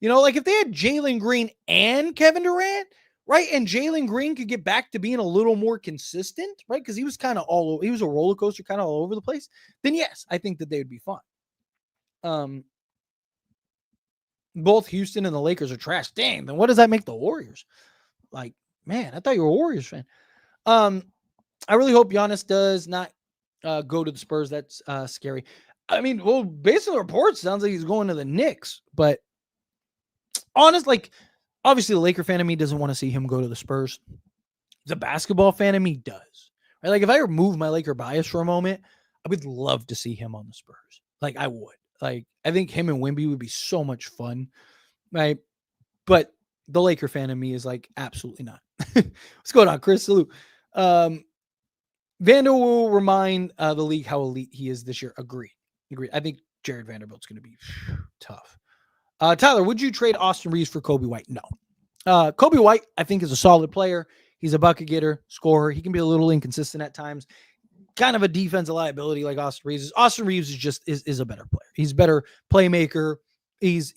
Speaker 1: Like if they had Jalen Green and Kevin Durant, right? And Jalen Green could get back to being a little more consistent, right? Because he was kind of he was a roller coaster kind of all over the place. Then yes, I think that they would be fine. Both Houston and the Lakers are trash. Dang, then what does that make the Warriors? Like, man, I thought you were a Warriors fan. I really hope Giannis does not go to the Spurs. That's scary. I mean, well, based on the reports, sounds like he's going to the Knicks. But honestly, obviously the Laker fan of me doesn't want to see him go to the Spurs. The basketball fan of me does. Right? Like if I remove my Laker bias for a moment, I would love to see him on the Spurs. Like I would. Like I think him and Wemby would be so much fun. Right? But the Laker fan of me is like, absolutely not. What's going on, Chris? Salute. Vando will remind the league how elite he is this year. Agreed. I think Jared Vanderbilt's going to be tough. Tyler, would you trade Austin Reaves for Kobe White? No. Kobe White, I think, is a solid player. He's a bucket getter, scorer. He can be a little inconsistent at times. Kind of a defensive liability like Austin Reaves is. Austin Reaves is a better player. He's a better playmaker. He's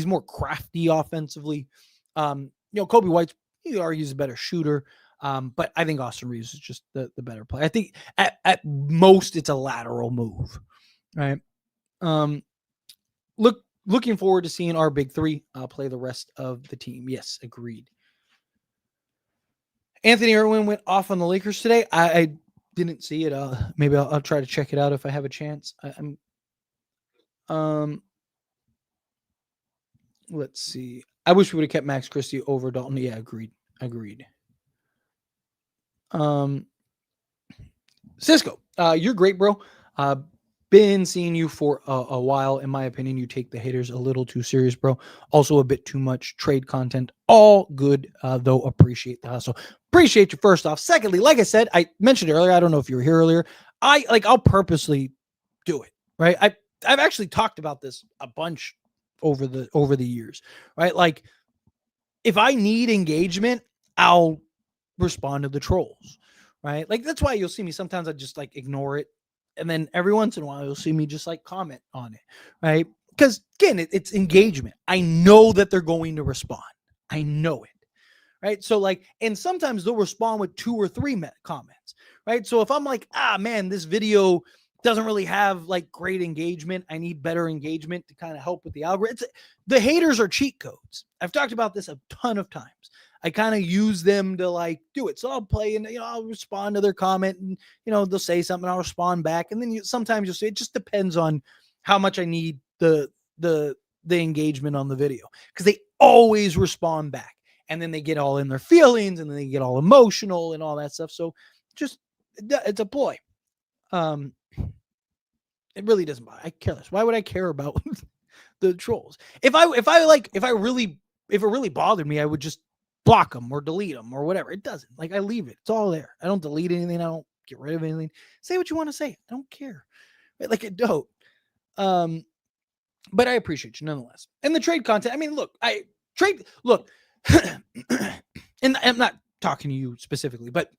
Speaker 1: more crafty offensively. Kobe White's, he argues, a better shooter. But I think Austin Reaves is just the better player. I think at most it's a lateral move, right? Looking forward to seeing our big three play the rest of the team. Yes, agreed. Anthony Irwin went off on the Lakers today. I didn't see it. Maybe I'll try to check it out if I have a chance. Let's see. I wish we would have kept Max Christie over Dalton. Yeah, agreed. Cisco, you're great, bro. Been seeing you for a while. In my opinion, you take the haters a little too serious, bro. Also a bit too much trade content. All good, though. Appreciate the hustle. Appreciate you first off. Secondly, like I said, I mentioned earlier, I don't know if you were here earlier. I'll purposely do it, right? I've actually talked about this a bunch over the years, right? Like if I need engagement, I'll respond to the trolls, right? Like that's why you'll see me sometimes I just like ignore it, and then every once in a while you'll see me just like comment on it, right? Because again, it's engagement. I know that they're going to respond. I know it, right? So like, and sometimes they'll respond with 2 or 3 comments, right? So if I'm like, man, this video doesn't really have like great engagement, I need better engagement to kind of help with the algorithm. The haters are cheat codes. I've talked about this a ton of times. I kind of use them to like do it. So I'll play and, I'll respond to their comment and, they'll say something, I'll respond back. And then sometimes you'll say, it just depends on how much I need the engagement on the video, because they always respond back and then they get all in their feelings and then they get all emotional and all that stuff. So just, it's a ploy. It really doesn't bother. I care less. Why would I care about the trolls? If it really bothered me, I would just block them or delete them or whatever. It doesn't. Like I leave it. It's all there. I don't delete anything. I don't get rid of anything. Say what you want to say. I don't care. Right? Like I don't. But I appreciate you nonetheless. And the trade content. I mean, look, and I'm not talking to you specifically, but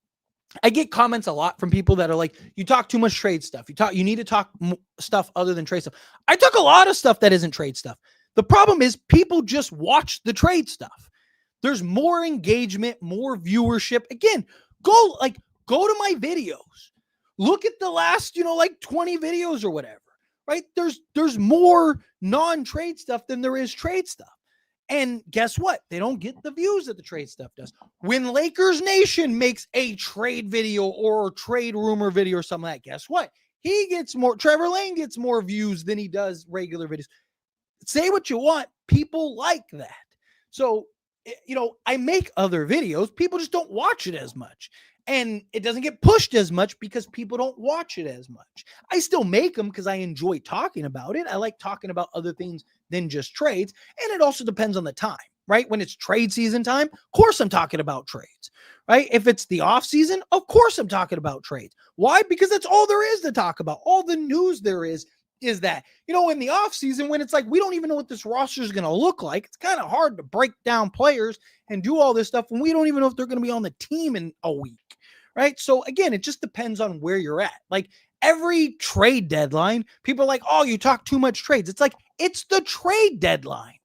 Speaker 1: I get comments a lot from people that are like, you talk too much trade stuff. You need to talk stuff other than trade stuff. I talk a lot of stuff that isn't trade stuff. The problem is people just watch the trade stuff. There's more engagement, more viewership. Again, go to my videos. Look at the last, 20 videos or whatever, right? There's more non-trade stuff than there is trade stuff. And guess what? They don't get the views that the trade stuff does. When Lakers Nation makes a trade video or a trade rumor video or something like that, guess what? Trevor Lane gets more views than he does regular videos. Say what you want. People like that. So, I make other videos. People just don't watch it as much. And it doesn't get pushed as much because people don't watch it as much. I still make them because I enjoy talking about it. I like talking about other things than just trades. And it also depends on the time, right? When it's trade season time, of course I'm talking about trades, right? If it's the off season, of course I'm talking about trades. Why? Because that's all there is to talk about. All the news there is is that, in the offseason when it's like, we don't even know what this roster is going to look like. It's kind of hard to break down players and do all this stuff when we don't even know if they're going to be on the team in a week. Right. So again, it just depends on where you're at. Like every trade deadline, people are like, oh, you talk too much trades. It's like, it's the trade deadline.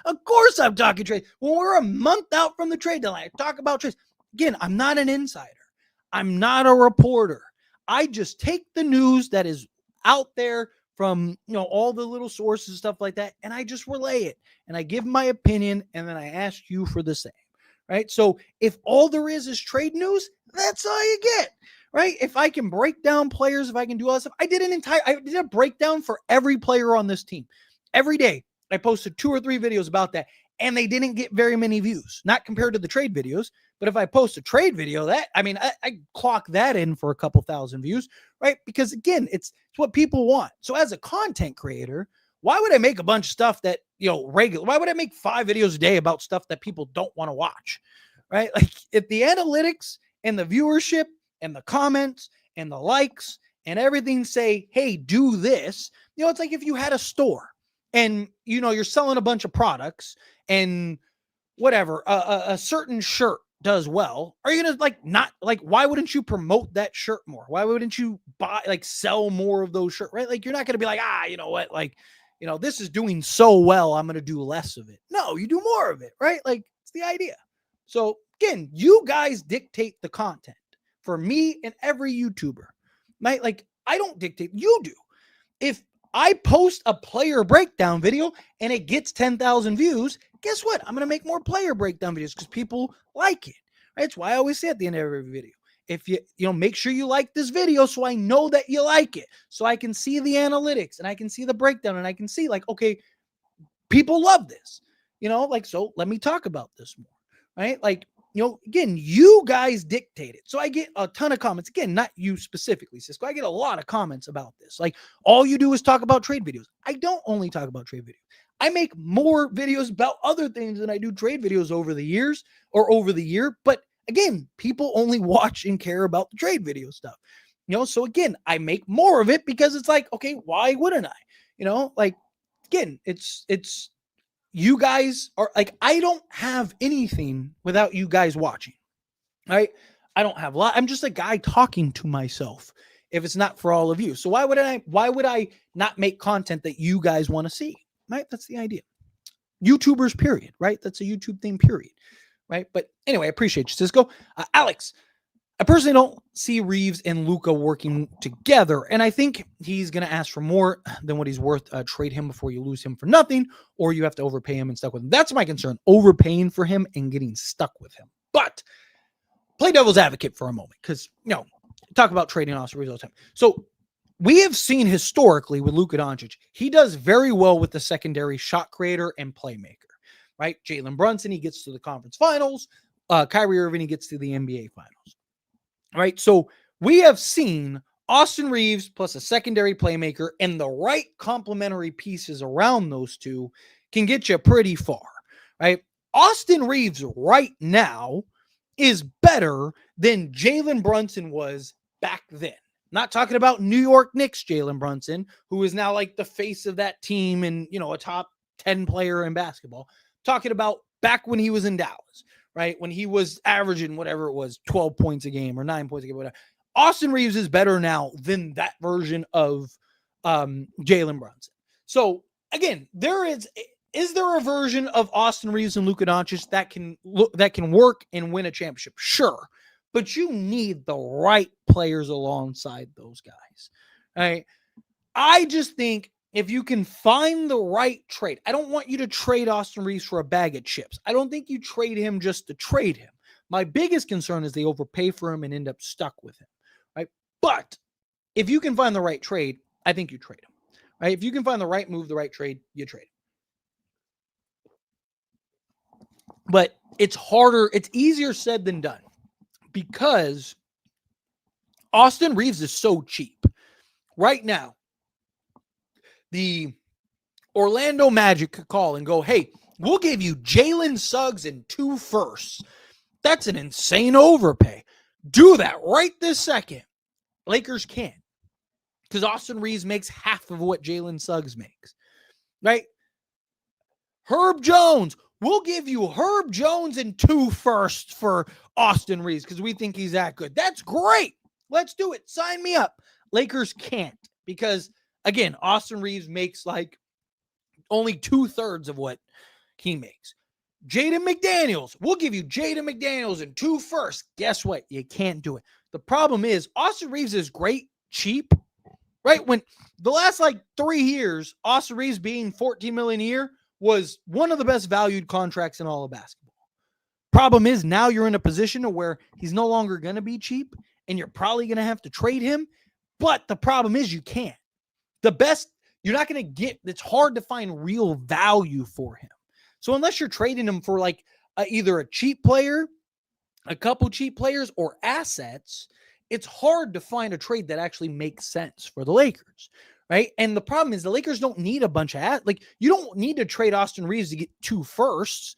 Speaker 1: Of course I'm talking trades. When we're a month out from the trade deadline, I talk about trades. Again, I'm not an insider. I'm not a reporter. I just take the news that is out there from, all the little sources and stuff like that, and I just relay it, and I give my opinion, and then I ask you for the same, right? So if all there is trade news, that's all you get, right? If I can break down players, if I can do all that stuff, I did a breakdown for every player on this team. Every day, I posted 2 or 3 videos about that, and they didn't get very many views, not compared to the trade videos. But if I post a trade video, I clock that in for a couple thousand views, right? Because again, it's what people want. So as a content creator, why would I make a bunch of stuff that, regular? Why would I make 5 videos a day about stuff that people don't want to watch, right? Like if the analytics and the viewership and the comments and the likes and everything say, hey, do this, it's like if you had a store and, you're selling a bunch of products and whatever, a certain shirt does well, are you gonna why wouldn't you promote that shirt more? Why wouldn't you sell more of those shirts, right? Like you're not gonna be like, you know what, this is doing so well, I'm gonna do less of it. No, you do more of it, right? Like it's the idea. So again, you guys dictate the content for me and every YouTuber, right? Like I don't dictate, you do. If I post a player breakdown video and it gets 10,000 views, guess what? I'm going to make more player breakdown videos because people like it. Right? That's why I always say at the end of every video, if you make sure you like this video so I know that you like it, so I can see the analytics and I can see the breakdown and I can see okay, people love this, so let me talk about this more, right? Again, you guys dictate it. So I get a ton of comments. Again, not you specifically, Cisco. I get a lot of comments about this. Like, all you do is talk about trade videos. I don't only talk about trade videos. I make more videos about other things than I do trade videos over the years or over the year. But again, people only watch and care about the trade video stuff. So again, I make more of it because it's like, okay, why wouldn't I? Again, it's you guys are like, I don't have anything without you guys watching, right? I don't have a lot. I'm just a guy talking to myself if it's not for all of you. So why would I not make content that you guys want to see, right? That's the idea. YouTubers, period, right? That's a YouTube thing, period, right? But anyway, I appreciate you, Cisco. Alex, I personally don't see Reaves and Luka working together, and I think he's going to ask for more than what he's worth. Trade him before you lose him for nothing, or you have to overpay him and stuck with him. That's my concern, overpaying for him and getting stuck with him. But play devil's advocate for a moment, because, talk about trading Austin Reaves all the time. So we have seen historically with Luka Doncic, he does very well with the secondary shot creator and playmaker, right? Jalen Brunson, he gets to the conference finals. Kyrie Irving, he gets to the NBA finals. Right. So we have seen Austin Reaves plus a secondary playmaker and the right complementary pieces around those two can get you pretty far. Right. Austin Reaves right now is better than Jalen Brunson was back then. Not talking about New York Knicks Jalen Brunson, who is now like the face of that team and, a top 10 player in basketball. Talking about back when he was in Dallas. Right? When he was averaging whatever it was, 12 points a game or 9 points a game, whatever. Austin Reaves is better now than that version of Jalen Brunson. So again, is there a version of Austin Reaves and Luka Doncic that can work and win a championship? Sure. But you need the right players alongside those guys. Right? I just think if you can find the right trade, I don't want you to trade Austin Reaves for a bag of chips. I don't think you trade him just to trade him. My biggest concern is they overpay for him and end up stuck with him, right? But if you can find the right trade, I think you trade him, right? If you can find the right move, the right trade, you trade him. But it's harder. It's easier said than done because Austin Reaves is so cheap right now. The Orlando Magic could call and go, hey, we'll give you Jalen Suggs and 2 firsts. That's an insane overpay. Do that right this second. Lakers can't because Austin Reaves makes half of what Jalen Suggs makes, right? Herb Jones, we'll give you Herb Jones and 2 firsts for Austin Reaves because we think he's that good. That's great. Let's do it. Sign me up. Lakers can't because, again, Austin Reaves makes like only 2/3 of what he makes. Jaden McDaniels, we'll give you Jaden McDaniels and 2 firsts. Guess what? You can't do it. The problem is Austin Reaves is great, cheap, right? When the last like 3 years, Austin Reaves being $14 million a year was one of the best valued contracts in all of basketball. Problem is now you're in a position where he's no longer going to be cheap and you're probably going to have to trade him. But the problem is you can't. The best, you're not going to get, it's hard to find real value for him. So unless you're trading him for like either a cheap player, a couple cheap players, or assets, it's hard to find a trade that actually makes sense for the Lakers, right? And the problem is the Lakers don't need a bunch of you don't need to trade Austin Reaves to get 2 firsts,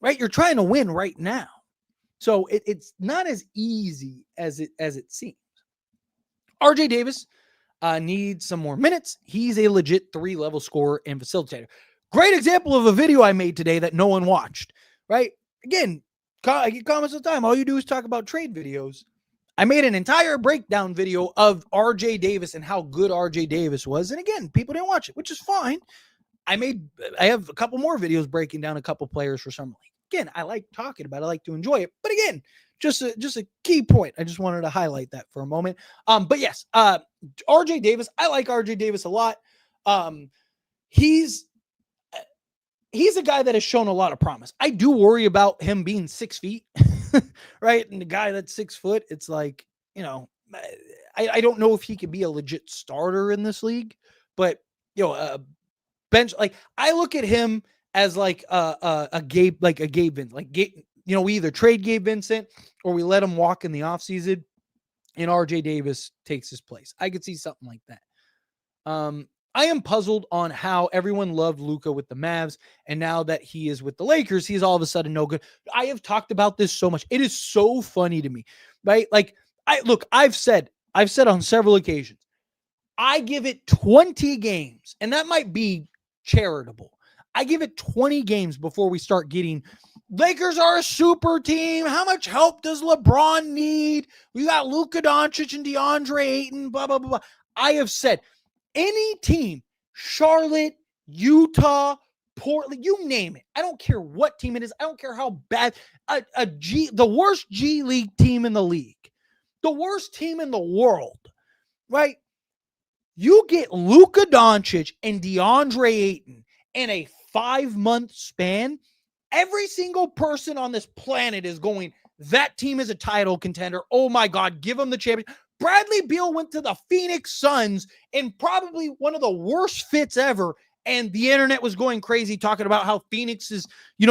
Speaker 1: right? You're trying to win right now. So it's not as easy as it seems. RJ Davis needs some more minutes. He's a legit 3-level scorer and facilitator. Great example of a video I made today that no one watched, right? Again, I get comments all the time. All you do is talk about trade videos. I made an entire breakdown video of RJ Davis and how good RJ Davis was. And again, people didn't watch it, which is fine. I have a couple more videos breaking down a couple players for summer league. Again, I like talking about it. I like to enjoy it. But again, just a key point. I just wanted to highlight that for a moment. But yes, RJ Davis, I like RJ Davis a lot. He's a guy that has shown a lot of promise. I do worry about him being 6 feet, right? And the guy that's 6 foot, it's like, I don't know if he could be a legit starter in this league, but bench, like I look at him as like a Gabe Vincent, we either trade Gabe Vincent or we let him walk in the offseason and RJ Davis takes his place. I could see something like that. I am puzzled on how everyone loved Luka with the Mavs, and now that he is with the Lakers, he's all of a sudden no good. I have talked about this so much. It is so funny to me, right? Like, I've said on several occasions, I give it 20 games, and that might be charitable. I give it 20 games before we start getting, Lakers are a super team. How much help does LeBron need? We got Luka Doncic and DeAndre Ayton, blah, blah, blah, blah. I have said, any team, Charlotte, Utah, Portland, you name it. I don't care what team it is. I don't care how bad. The worst G League team in the league, the worst team in the world, right? You get Luka Doncic and DeAndre Ayton in a 5-month span. Every single person on this planet is going, that team is a title contender. Oh my God, give them the championship. Bradley Beal went to the Phoenix Suns in probably one of the worst fits ever. And the internet was going crazy talking about how Phoenix is,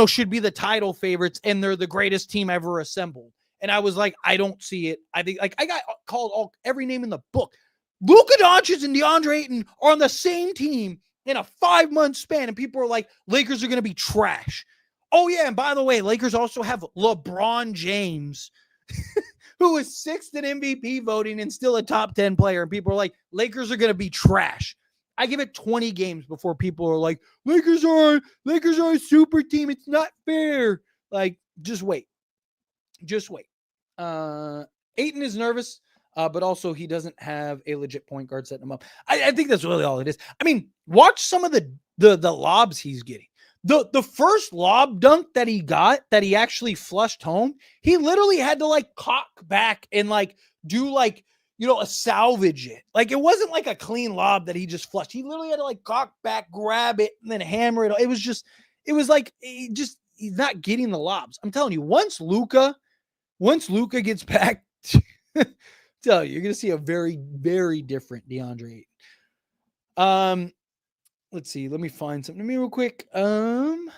Speaker 1: should be the title favorites and they're the greatest team ever assembled. And I was like, I don't see it. I think I got called every name in the book. Luka Doncic and DeAndre Ayton are on the same team in a 5-month span. And people are like, Lakers are going to be trash. Oh yeah. And by the way, Lakers also have LeBron James, who is 6th in MVP voting and still a top 10 player. And people are like, Lakers are going to be trash. I give it 20 games before people are like, Lakers are a super team. It's not fair. Like, just wait. Ayton is nervous, but also he doesn't have a legit point guard setting him up. I think that's really all it is. I mean, watch some of the lobs he's getting. The first lob dunk that he got, that he actually flushed home, he literally had to like cock back and like do like, a salvage it. Like, it wasn't like a clean lob that he just flushed. He literally had to like cock back, grab it, and then hammer it. He's not getting the lobs. I'm telling you, once Luka gets back, tell you, you're going to see a very, very different DeAndre Ayton. Let's see. Let me find something to me real quick. People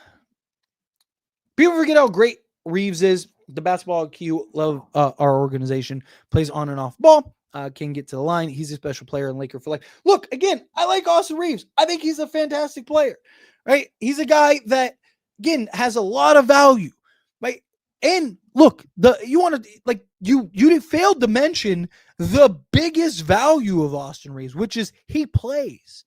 Speaker 1: forget how great Reaves is. The basketball IQ, love our organization, plays on and off ball, can get to the line. He's a special player in Laker for life. Look, again, I like Austin Reaves. I think he's a fantastic player, right? He's a guy that, again, has a lot of value, right? And look, you want to, like, you failed to mention the biggest value of Austin Reaves, which is he plays.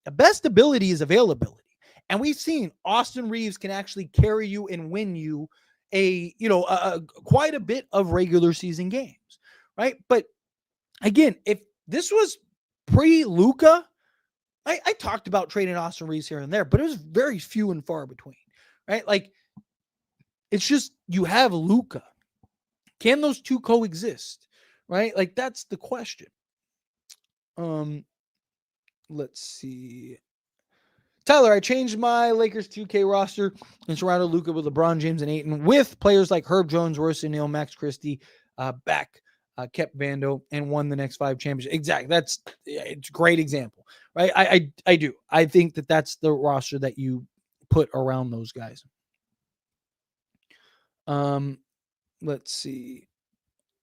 Speaker 1: The best ability is availability. And we've seen Austin Reaves can actually carry you and win you quite a bit of regular season games, right? But again, if this was pre-Luka, I talked about trading Austin Reaves here and there, but it was very few and far between, right? Like, it's just you have Luka. Can those two coexist, right? Like, that's the question. Let's see. Tyler, I changed my Lakers 2K roster and surrounded Luka with LeBron James and Ayton with players like Herb Jones, Royce O'Neal, Max Christie, Beck, kept Vando, and won the next 5 championships. Exactly. It's a great example, right? I do. I think that that's the roster that you put around those guys. Let's see.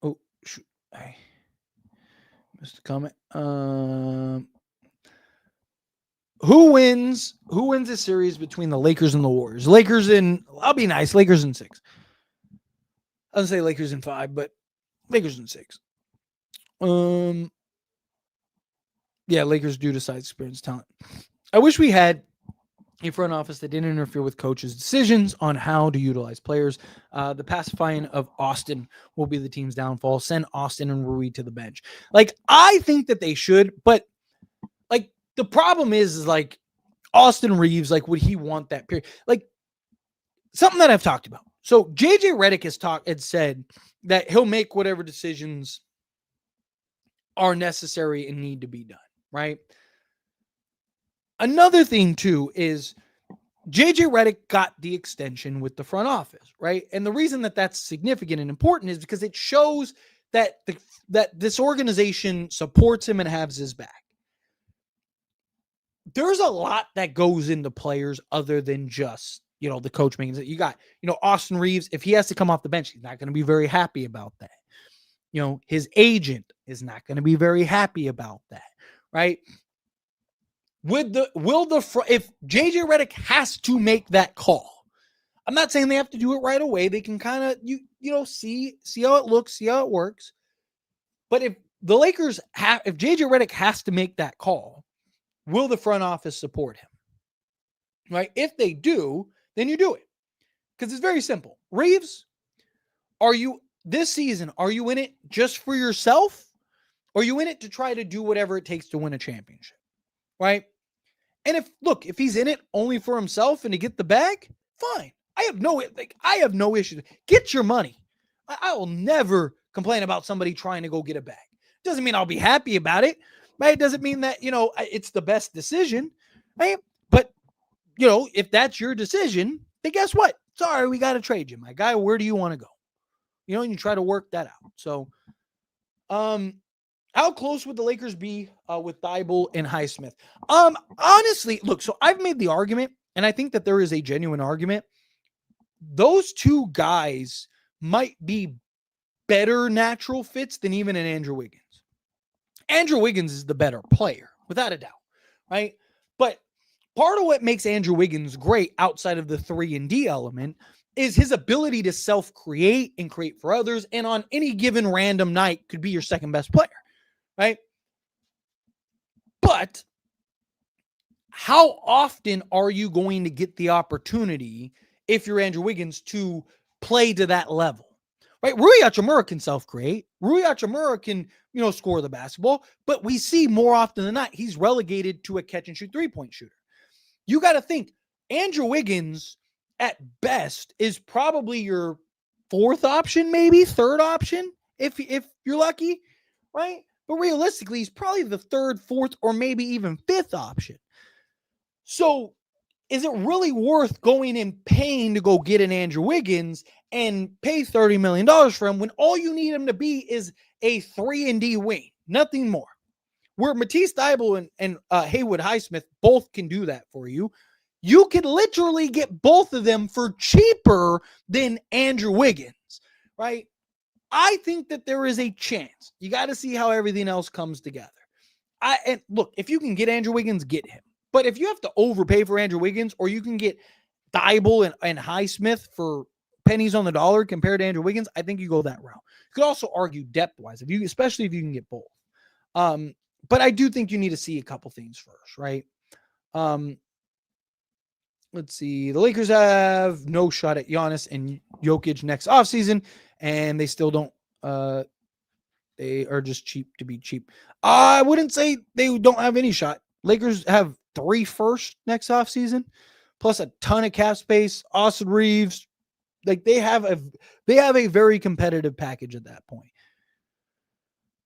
Speaker 1: Oh, shoot. I missed a comment. Who wins the series between the Lakers and the Warriors? I'll be nice, Lakers in 6. I would say Lakers in 5, but Lakers in 6. Yeah, Lakers due to size, experience, talent. I wish we had a front office that didn't interfere with coaches' decisions on how to utilize players. The pacifying of Austin will be the team's downfall. Send Austin and Rui to the bench. Like, I think that they should, but like, the problem is like Austin Reaves, like, would he want that period? Like, something that I've talked about. So JJ Redick had said that he'll make whatever decisions are necessary and need to be done, right? Another thing too is JJ Redick got the extension with the front office, right? And the reason that that's significant and important is because it shows that that this organization supports him and has his back. There's a lot that goes into players other than just, the coach making it. You got, Austin Reaves, if he has to come off the bench, he's not going to be very happy about that. His agent is not going to be very happy about that, right? If JJ Redick has to make that call, I'm not saying they have to do it right away. They can kind of, see how it looks, see how it works. But if JJ Redick has to make that call, will the front office support him? Right? If they do, then you do it. Because it's very simple. Reaves, this season, are you in it just for yourself? Or are you in it to try to do whatever it takes to win a championship? Right? And if he's in it only for himself and to get the bag, fine. I have no issue. Get your money. I will never complain about somebody trying to go get a bag. Doesn't mean I'll be happy about it. Right? It doesn't mean that, it's the best decision. Right? But, if that's your decision, then guess what? Sorry, we got to trade you, my guy. Where do you want to go? And you try to work that out. So, how close would the Lakers be with Thibault and Highsmith? Honestly, look, so I've made the argument, and I think that there is a genuine argument. Those two guys might be better natural fits than even an Andrew Wiggins. Andrew Wiggins is the better player, without a doubt, right? But part of what makes Andrew Wiggins great outside of the 3-and-D element is his ability to self-create and create for others, and on any given random night could be your second best player, right? But how often are you going to get the opportunity, if you're Andrew Wiggins, to play to that level? Right? Rui Hachimura can self-create. Rui Hachimura can, score the basketball. But we see more often than not, he's relegated to a catch-and-shoot three-point shooter. You got to think, Andrew Wiggins, at best, is probably your 4th option, maybe 3rd option, if you're lucky, right? But realistically, he's probably the 3rd, 4th, or maybe even 5th option. So is it really worth going and paying to go get an Andrew Wiggins and pay $30 million for him when all you need him to be is a 3-and-D wing, nothing more? Where Matisse Thybulle and Haywood Highsmith both can do that for you. You could literally get both of them for cheaper than Andrew Wiggins, right? I think that there is a chance. You got to see how everything else comes together. And look, if you can get Andrew Wiggins, get him. But if you have to overpay for Andrew Wiggins, or you can get Thybulle and Highsmith for pennies on the dollar compared to Andrew Wiggins, I think you go that route. You could also argue depth-wise, especially if you can get both. But I do think you need to see a couple things first, right? Let's see. The Lakers have no shot at Giannis and Jokic next offseason, and they still don't. They are just cheap to be cheap. I wouldn't say they don't have any shot. Lakers have 3 firsts next offseason, plus a ton of cap space. Austin Reaves, like they have a very competitive package at that point.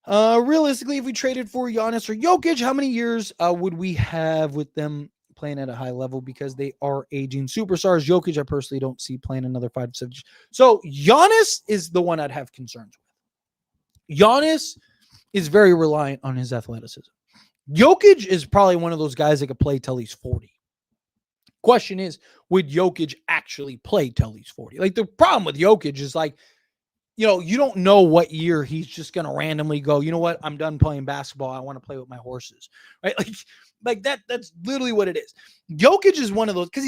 Speaker 1: Realistically, if we traded for Giannis or Jokic, how many years would we have with them playing at a high level? Because they are aging superstars. Jokic, I personally don't see playing another 5 to 7 years. So Giannis is the one I'd have concerns with. Giannis is very reliant on his athleticism. Jokic is probably one of those guys that could play till he's 40. Question is, would Jokic actually play till he's 40? Like, the problem with Jokic is, like, you know, you don't know what year he's just going to randomly go, you know what, I'm done playing basketball. I want to play with my horses, right? Like that's literally what it is. Jokic is one of those, because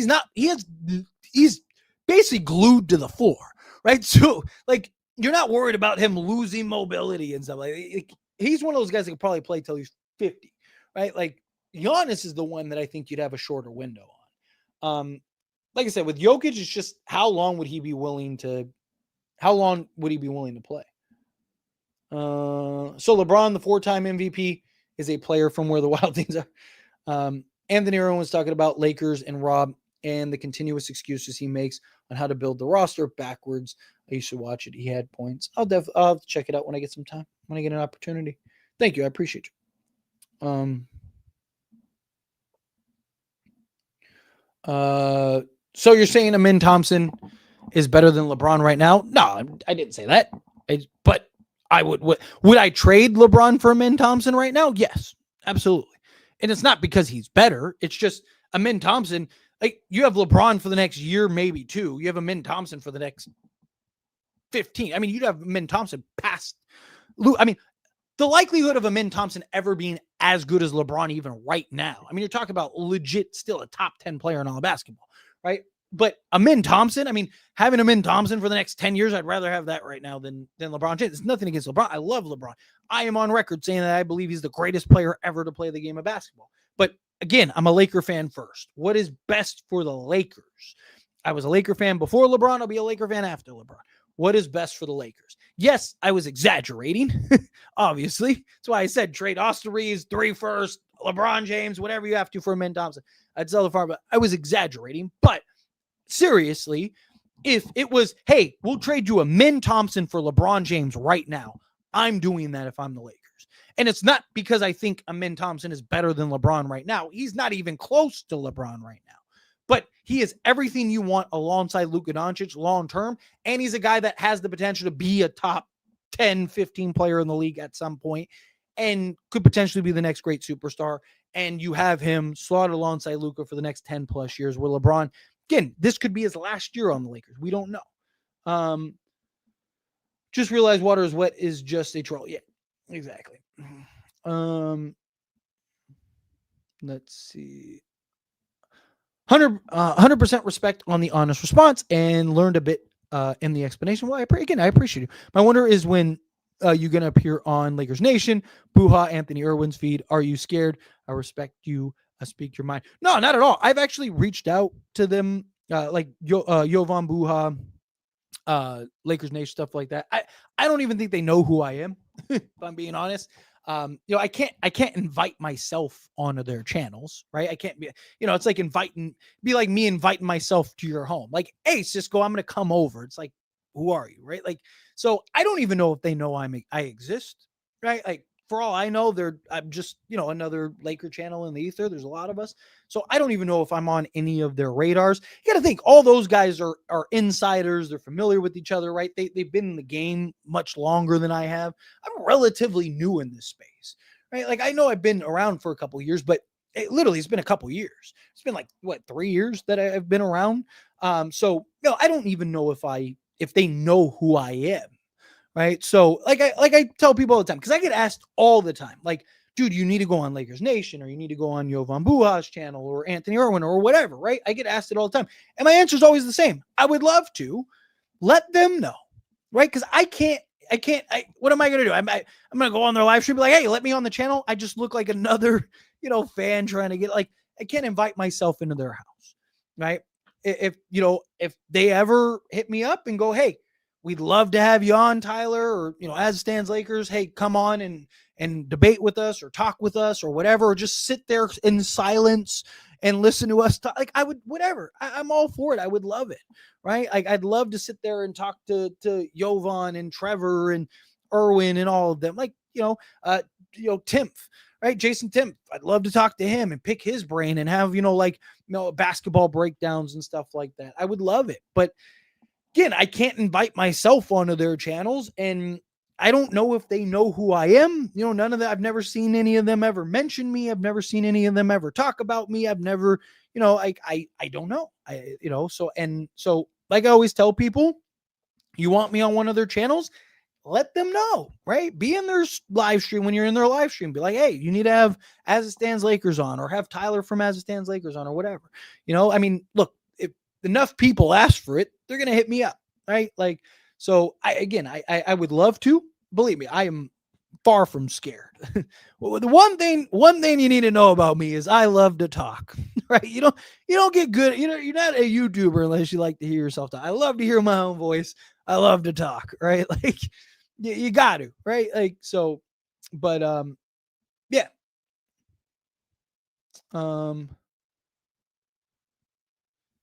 Speaker 1: he's basically glued to the floor, right? So, like, you're not worried about him losing mobility and stuff. Like, he's one of those guys that could probably play till he's 50, right? Like, Giannis is the one that I think you'd have a shorter window on. Like I said, with Jokic, it's just how long would he be willing to play? So LeBron, the 4-time MVP, is a player from where the Wild Things are. Anthony Irwin was talking about Lakers and Rob and the continuous excuses he makes on how to build the roster backwards. You should watch it. He had points. I'll have to check it out when I get some time, when I get an opportunity. Thank you. I appreciate you. So you're saying Amin Thompson is better than LeBron right now? No, I didn't say that. But I would I trade LeBron for Amin Thompson right now? Yes, absolutely. And it's not because he's better. It's just Amin Thompson. Like, you have LeBron for the next year, maybe 2. You have Amin Thompson for the next 15. I mean, you'd have Amin Thompson past. I mean, the likelihood of Amin Thompson ever being as good as LeBron even right now. I mean, you're talking about legit still a top 10 player in all of basketball, right? But Amin Thompson, I mean, having Amin Thompson for the next 10 years, I'd rather have that right now than LeBron James. It's nothing against LeBron. I love LeBron. I am on record saying that I believe he's the greatest player ever to play the game of basketball. But again, I'm a Laker fan first. What is best for the Lakers? I was a Laker fan before LeBron. I'll be a Laker fan after LeBron. What is best for the Lakers? Yes, I was exaggerating, obviously. That's why I said trade Austin Reaves, 3 first, LeBron James, whatever you have to for Amin Thompson. I'd sell the farm, but I was exaggerating. But seriously, if it was, hey, we'll trade you Amin Thompson for LeBron James right now, I'm doing that if I'm the Lakers. And it's not because I think Amin Thompson is better than LeBron right now. He's not even close to LeBron right now. But he is everything you want alongside Luka Doncic long-term, and he's a guy that has the potential to be a top 10, 15 player in the league at some point and could potentially be the next great superstar. And you have him slotted alongside Luka for the next 10-plus years, where LeBron, again, this could be his last year on the Lakers. We don't know. Just realize water is wet is just a troll. Yeah, exactly. Let's see. 100% respect on the honest response, and learned a bit in the explanation. Well, I appreciate you. My wonder is when you're going to appear on Lakers Nation, Buha, Anthony Irwin's feed. Are you scared? I respect you. Speak your mind. No, not at all. I've actually reached out to them, like Jovan Buha, Lakers Nation, stuff like that. I don't even think they know who I am, if I'm being honest. I can't invite myself onto their channels, right? I can't be, it's like be like me inviting myself to your home. Like, hey, Cisco, I'm going to come over. It's like, who are you? Right. Like, so I don't even know if they know I exist, right? Like, for all I know, I'm just, another Laker channel in the ether. There's a lot of us. So I don't even know if I'm on any of their radars. You got to think all those guys are insiders. They're familiar with each other, right? They've been in the game much longer than I have. I'm relatively new in this space, right? Like, I know I've been around for a couple of years, but it's been a couple of years. It's been like 3 years that I've been around. So I don't even know if they know who I am. Right. So like I tell people all the time, because I get asked all the time, like, dude, you need to go on Lakers Nation, or you need to go on Jovan Buha's channel, or Anthony Irwin, or whatever. Right. I get asked it all the time. And my answer is always the same. I would love to let them know. Right. Because I can't, I can't. What am I going to do? I'm going to go on their live stream, be like, hey, let me on the channel. I just look like another, fan trying to get like. I can't invite myself into their house, right? If they ever hit me up and go, hey, we'd love to have you on, Tyler, or as it stands Lakers, hey, come on and debate with us or talk with us or whatever, or just sit there in silence and listen to us talk. Like I would, whatever. I'm all for it. I would love it, right? Like I'd love to sit there and talk to Jovan and Trevor and Irwin and all of them. Like Timph, right? Jason Timph. I'd love to talk to him and pick his brain and have basketball breakdowns and stuff like that. I would love it, but again, I can't invite myself onto their channels, and I don't know if they know who I am. None of that. I've never seen any of them ever mention me. I've never seen any of them ever talk about me. I've never, I don't know. So like I always tell people, you want me on one of their channels, let them know, right? Be in their live stream when you're in their live stream. Be like, hey, you need to have As It Stands Lakers on, or have Tyler from As It Stands Lakers on, or whatever. Look, if enough people ask for it, they're going to hit me up, right? Like, so I would love to. Believe me, I am far from scared. Well, the one thing you need to know about me is I love to talk, right? You don't get good. You're not a YouTuber unless you like to hear yourself talk. I love to hear my own voice. I love to talk, right? Like you got to, right? Like, so, but, yeah.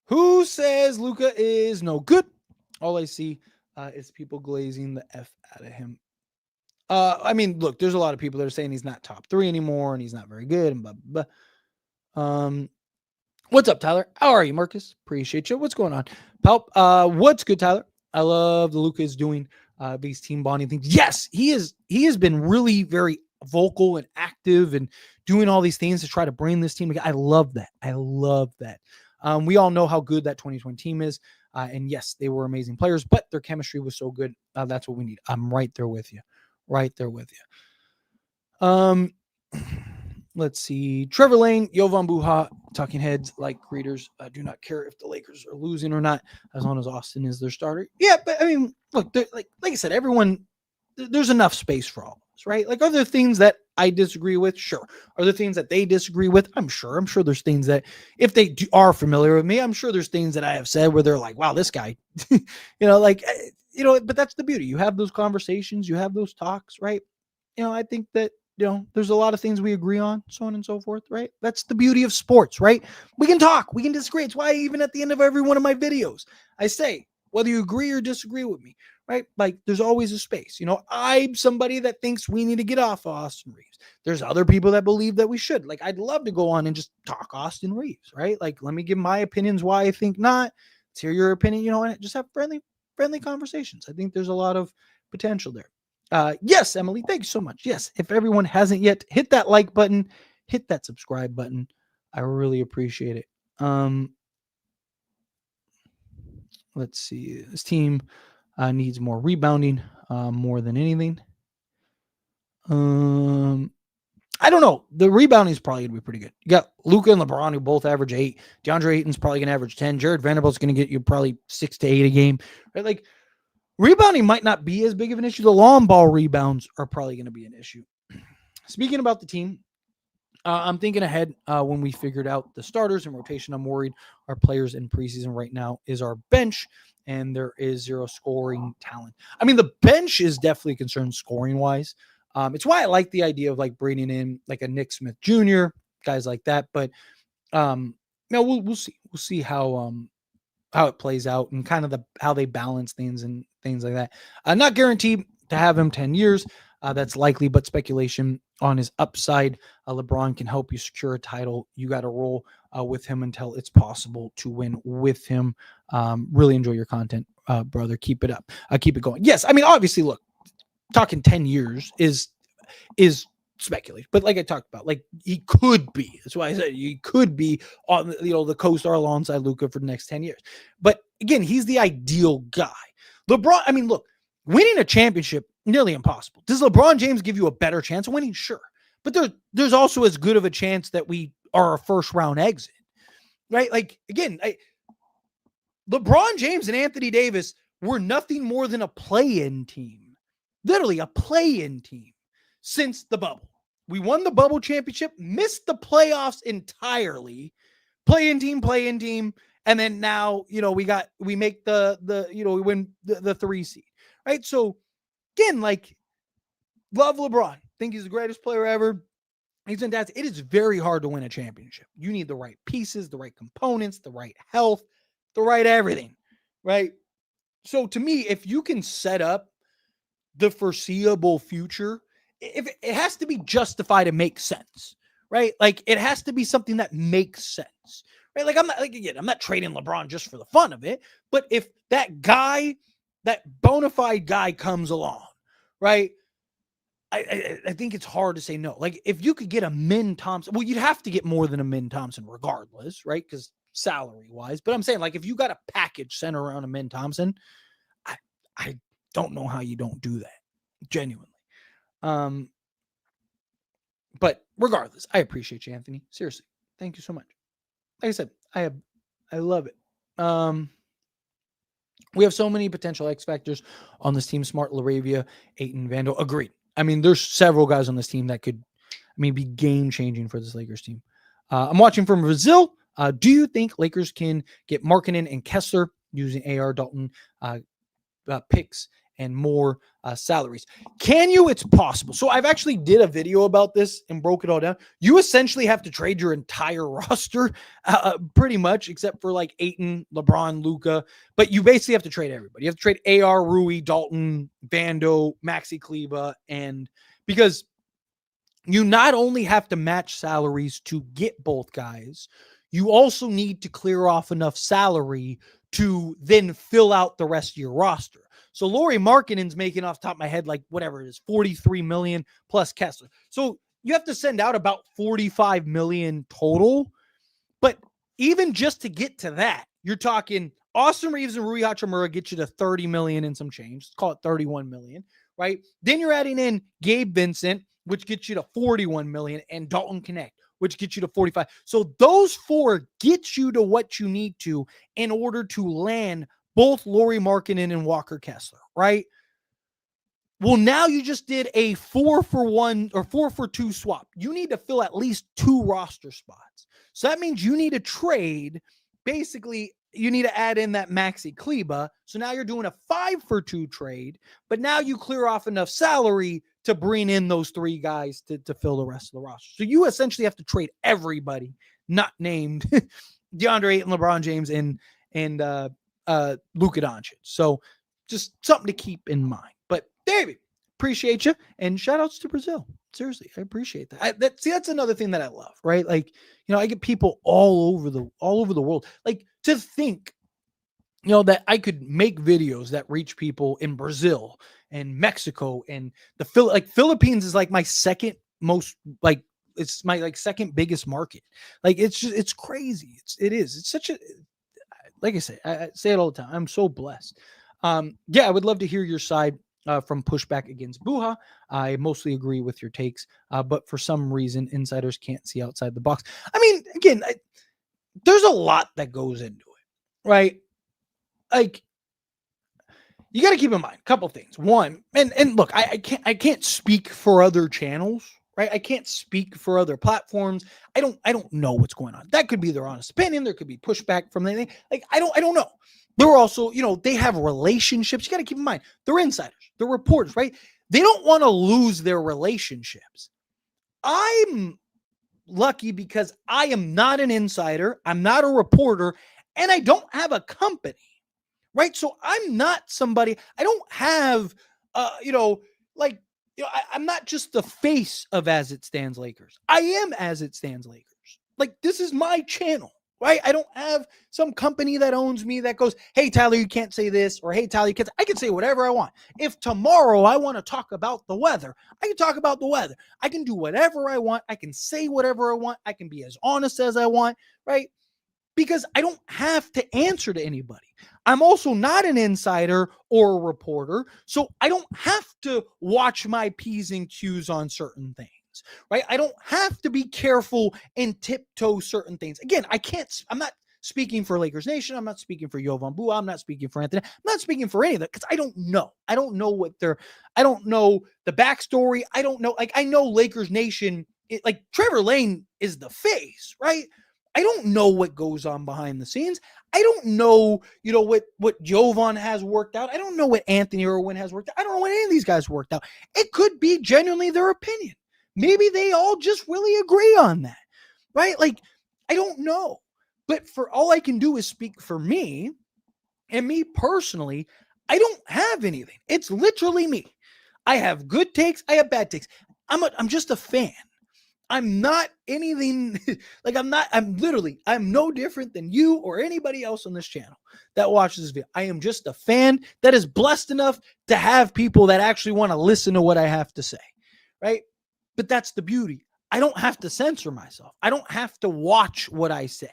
Speaker 1: Who says Luka is no good? All I see is people glazing the F out of him. Look, there's a lot of people that are saying he's not top 3 anymore and he's not very good and blah, blah, blah. What's up, Tyler? How are you, Marcus? Appreciate you. What's going on? Palp, what's good, Tyler? I love the Luka is doing these team bonding things. Yes, he has been really very vocal and active and doing all these things to try to bring this team together. I love that. We all know how good that 2020 team is. And yes, they were amazing players, but their chemistry was so good. That's what we need. I'm right there with you. Let's see. Trevor Lane, Jovan Buha, talking heads like readers. I do not care if the Lakers are losing or not, as long as Austin is their starter. Yeah, but look, like I said, everyone, there's enough space for all of us, right? Like, are there things that I disagree with? Sure. Are there things that they disagree with? I'm sure there's things that, if they are familiar with me, I'm sure there's things that I have said where they're like, wow, this guy, but that's the beauty. You have those conversations, you have those talks, right? I think that, there's a lot of things we agree on, so on and so forth, right? That's the beauty of sports, right? We can talk, we can disagree. It's why even at the end of every one of my videos, I say, whether you agree or disagree with me, right? Like, there's always a space. I'm somebody that thinks we need to get off of Austin Reaves. There's other people that believe that we should. Like, I'd love to go on and just talk Austin Reaves, right? Like, let me give my opinions why I think not. Let's hear your opinion, and just have friendly conversations. I think there's a lot of potential there. Yes, Emily, thank you so much. Yes, if everyone hasn't yet, hit that like button, hit that subscribe button. I really appreciate it. Let's see. This team needs more rebounding more than anything. I don't know. The rebounding is probably going to be pretty good. You got Luka and LeBron who both average 8. DeAndre Ayton's probably going to average 10. Jared Vanderbilt's going to get you probably 6 to 8 a game. Right? Like, rebounding might not be as big of an issue. The long ball rebounds are probably going to be an issue. Speaking about the team, I'm thinking ahead when we figured out the starters and rotation. I'm worried our players in preseason right now is our bench, and there is zero scoring talent. The bench is definitely concerned scoring-wise. It's why I like the idea of like bringing in like a Nick Smith Jr., guys like that. But we'll see. We'll see how it plays out and kind of how they balance things and things like that. Not guaranteed to have him 10 years. That's likely, but speculation on his upside. LeBron can help you secure a title. You got to roll with him until it's possible to win with him. Really enjoy your content, brother. Keep it up. Keep it going. Yes, obviously, look, talking 10 years is speculation, but like I talked about, like he could be. That's why I said he could be on the co-star alongside Luka for the next 10 years. But again, he's the ideal guy. LeBron, look, winning a championship nearly impossible. Does LeBron James give you a better chance of winning? Sure, but there's also as good of a chance that we are a first round exit, right? Like, again, LeBron James and Anthony Davis were nothing more than a play-in team literally a play-in team since the bubble. We won the bubble championship, missed the playoffs entirely, play-in team, and then now, we make we win the 3 seed, right? So again, like, love LeBron. Think he's the greatest player ever. He's fantastic. It is very hard to win a championship. You need the right pieces, the right components, the right health, the right everything, right? So to me, if you can set up the foreseeable future, if it has to be justified and make sense, right? Like, it has to be something that makes sense, right? Like, I'm not trading LeBron just for the fun of it, but if that bona fide guy comes along, right? I think it's hard to say no. Like, if you could get a Min Thompson, well, you'd have to get more than a Min Thompson regardless, right? Because salary wise, but I'm saying, like, if you got a package centered around a Min Thompson, I don't know how you don't do that, genuinely. But regardless, I appreciate you, Anthony. Seriously, thank you so much. Like I said, I love it. We have so many potential X factors on this team: Smart, Laravia, Ayton, Vando. Agreed. I mean, there's several guys on this team that could, be game changing for this Lakers team. I'm watching from Brazil. Do you think Lakers can get Markkanen and Kessler using AR, Dalton, picks and more salaries? Can you? It's possible. So I've actually did a video about this and broke it all down. You essentially have to trade your entire roster, pretty much, except for like Ayton, LeBron, Luka. But you basically have to trade everybody. You have to trade AR, Rui, Dalton, Vando, Maxi Kleba, and because you not only have to match salaries to get both guys, you also need to clear off enough salary to then fill out the rest of your roster. So Lauri Markkanen's making, off the top of my head, like whatever it is, $43 million plus Kessler. So you have to send out about $45 million total. But even just to get to that, you're talking Austin Reaves and Rui Hachimura get you to $30 million and some change. Let's call it $31 million, right? Then you're adding in Gabe Vincent, which gets you to $41 million, and Dalton Connect, which gets you to 45. So those four get you to what you need to in order to land both Lauri Markkanen and Walker Kessler, right? Well, now you just did a 4-for-1 or 4-for-2 swap. You need to fill at least 2 roster spots. So that means you need to trade. Basically, you need to add in that Maxi Kleba. So now you're doing a 5-for-2 trade, but now you clear off enough salary to bring in those 3 guys to fill the rest of the roster. So you essentially have to trade everybody not named DeAndre Ayton, LeBron James, and Luka Doncic. So just something to keep in mind. But David, appreciate you, and shout outs to Brazil. Seriously, I appreciate that. That's another thing that I love, right? Like, I get people all over the world. Like, to think, that I could make videos that reach people in Brazil and Mexico and the Philippines is like my second most, like, it's my second biggest market. Like, it's crazy. It's such a, like I say, I say it all the time. I'm so blessed. I would love to hear your side from pushback against Buha. I mostly agree with your takes, but for some reason, insiders can't see outside the box. I mean, again, there's a lot that goes into it, right? Like, you got to keep in mind a couple things. One, and look, I can't speak for other channels, right? I can't speak for other platforms. I don't know what's going on. That could be their honest opinion. There could be pushback from anything. Like, I don't know. They're also, they have relationships. You got to keep in mind, they're insiders, they're reporters, right? They don't want to lose their relationships. I'm lucky because I am not an insider. I'm not a reporter, and I don't have a company, right? So I'm not somebody, I don't have, I'm not just the face of As It Stands Lakers. I am As It Stands Lakers. Like, this is my channel, right? I don't have some company that owns me that goes, hey, Tyler, you can't say this, or hey, Tyler, you can't. I can say whatever I want. If tomorrow I want to talk about the weather, I can talk about the weather. I can do whatever I want. I can say whatever I want. I can be as honest as I want, right? Because I don't have to answer to anybody. I'm also not an insider or a reporter, so I don't have to watch my P's and Q's on certain things, right? I don't have to be careful and tiptoe certain things. Again, I'm not speaking for Lakers Nation. I'm not speaking for Jovan Buha. I'm not speaking for Anthony. I'm not speaking for any of that because I don't know. I don't know I don't know the backstory. I don't know. Like, I know Lakers Nation, like Trevor Lane is the face, right? I don't know what goes on behind the scenes. I don't know, what Jovan has worked out. I don't know what Anthony Irwin has worked out. I don't know what any of these guys worked out. It could be genuinely their opinion. Maybe they all just really agree on that, right? Like, I don't know. But for all I can do is speak for me, and me personally, I don't have anything. It's literally me. I have good takes. I have bad takes. I'm just a fan. I'm not anything like I'm no different than you or anybody else on this channel that watches this video. I am just a fan that is blessed enough to have people that actually want to listen to what I have to say, right? But that's the beauty. I don't have to censor myself. I don't have to watch what I say.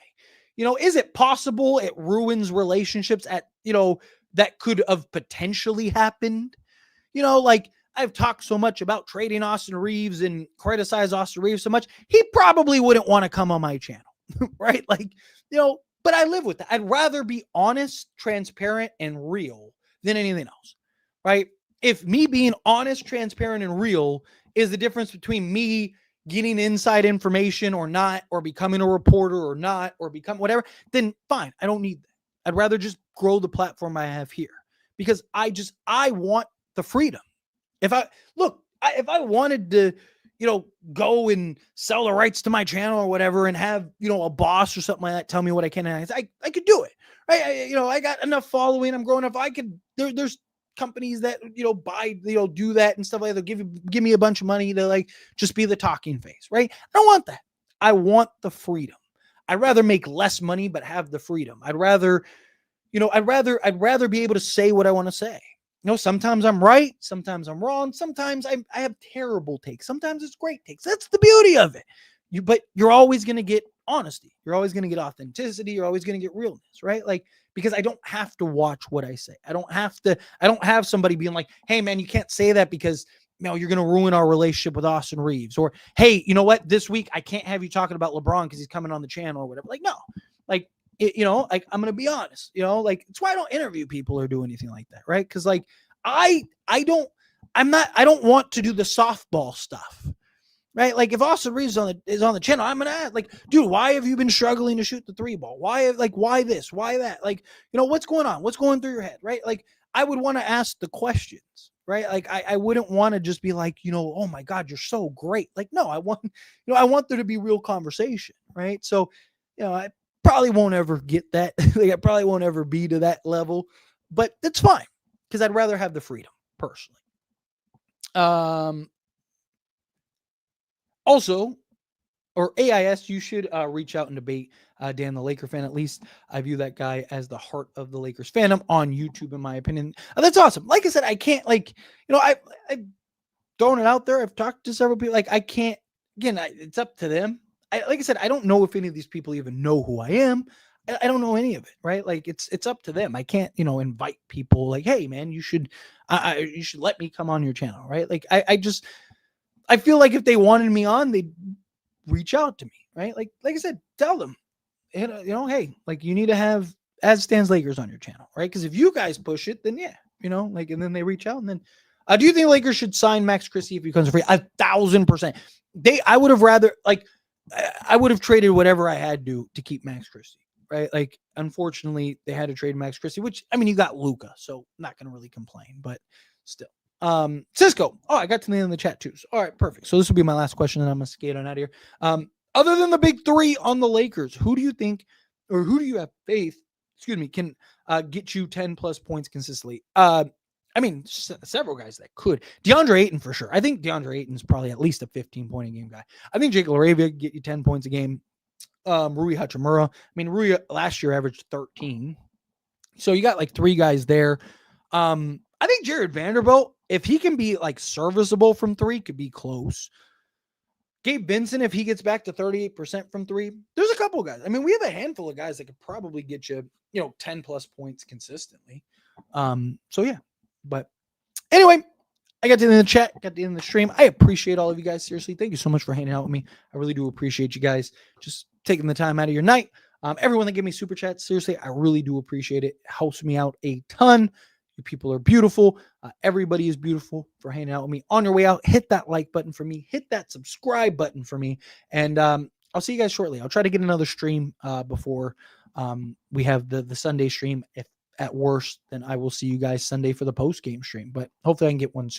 Speaker 1: Is it possible it ruins relationships that could have potentially happened? Like, I've talked so much about trading Austin Reaves and criticized Austin Reaves so much, he probably wouldn't want to come on my channel, right? Like, but I live with that. I'd rather be honest, transparent, and real than anything else, right? If me being honest, transparent, and real is the difference between me getting inside information or not, or becoming a reporter or not, or become whatever, then fine. I don't need that. I'd rather just grow the platform I have here because I want the freedom. If I wanted to, go and sell the rights to my channel or whatever and have, a boss or something like that tell me what I can and I could do it. Right. I got enough following. I'm growing up. There's companies that, buy, do that and stuff like that. They'll give me a bunch of money to like just be the talking face. Right. I don't want that. I want the freedom. I'd rather make less money, but have the freedom. I'd rather be able to say what I want to say. Sometimes I'm right. Sometimes I'm wrong. Sometimes I have terrible takes. Sometimes it's great takes. That's the beauty of it. But you're always going to get honesty. You're always going to get authenticity. You're always going to get realness, right? Like, because I don't have to watch what I say. I don't have somebody being like, hey man, you can't say that because you're going to ruin our relationship with Austin Reaves. Or, hey, you know what? This week I can't have you talking about LeBron because he's coming on the channel or whatever. Like, no, like, like I'm going to be honest, like it's why I don't interview people or do anything like that. Right. Cause like I don't want to do the softball stuff. Right. Like if Austin Reaves is on the channel, I'm going to ask like, dude, why have you been struggling to shoot the 3-ball? Why this, why that? Like, what's going on? What's going through your head? Right. Like I would want to ask the questions. Right. Like I wouldn't want to just be like, oh my God, you're so great. Like, no, I want there to be real conversation. Right. So, I probably won't ever get that. Like, I probably won't ever be to that level, but that's fine because I'd rather have the freedom personally. Also, or AIS, you should reach out and debate Dan the Laker fan. At least I view that guy as the heart of the Lakers fandom on YouTube, in my opinion. That's awesome. Like I said, I can't I've thrown it out there. I've talked to several people. Like I can't, again, it's up to them. Like I said, I don't know if any of these people even know who I am. I don't know any of it, right? Like it's up to them. I can't, invite people like, hey man, you should let me come on your channel, right? Like I feel like if they wanted me on, they'd reach out to me, right? Like I said, tell them, hey, like you need to have As Stands Lakers on your channel, right? Because if you guys push it, then yeah, and then they reach out and then. Do you think Lakers should sign Max Christie if he comes free? 1,000%. I would have rather I would have traded whatever I had to keep Max Christie, right? Like, unfortunately, they had to trade Max Christie, which, I mean, you got Luka, so I'm not going to really complain, but still. Cisco. Oh, I got to the end of the chat too. So, all right, perfect. So this will be my last question, and I'm going to skate on out of here. Other than the big three on the Lakers, who do you think, or who do you have faith, can get you 10 plus points consistently? I mean, several guys that could. DeAndre Ayton for sure. I think DeAndre Ayton is probably at least a 15-point-a-game guy. I think Jake LaRavia could get you 10 points a game. Rui Hachimura. I mean, Rui last year averaged 13. So you got like three guys there. I think Jared Vanderbilt, if he can be like serviceable from three, could be close. Gabe Vincent, if he gets back to 38% from three, there's a couple of guys. I mean, we have a handful of guys that could probably get you, 10 plus points consistently. So yeah. But anyway, I got to the end of the chat, got to the end of the stream. I appreciate all of you guys. Seriously, thank you so much for hanging out with me. I really do appreciate you guys just taking the time out of your night Everyone that gave me super chats, seriously, I really do appreciate it. It helps me out a ton. You people are beautiful. Everybody is beautiful for hanging out with me. On your way out, hit that like button for me. Hit that subscribe button for me. And I'll see you guys shortly. I'll try to get another stream before we have the Sunday stream. If at worst, then I will see you guys Sunday for the post game stream. But hopefully I can get one soon.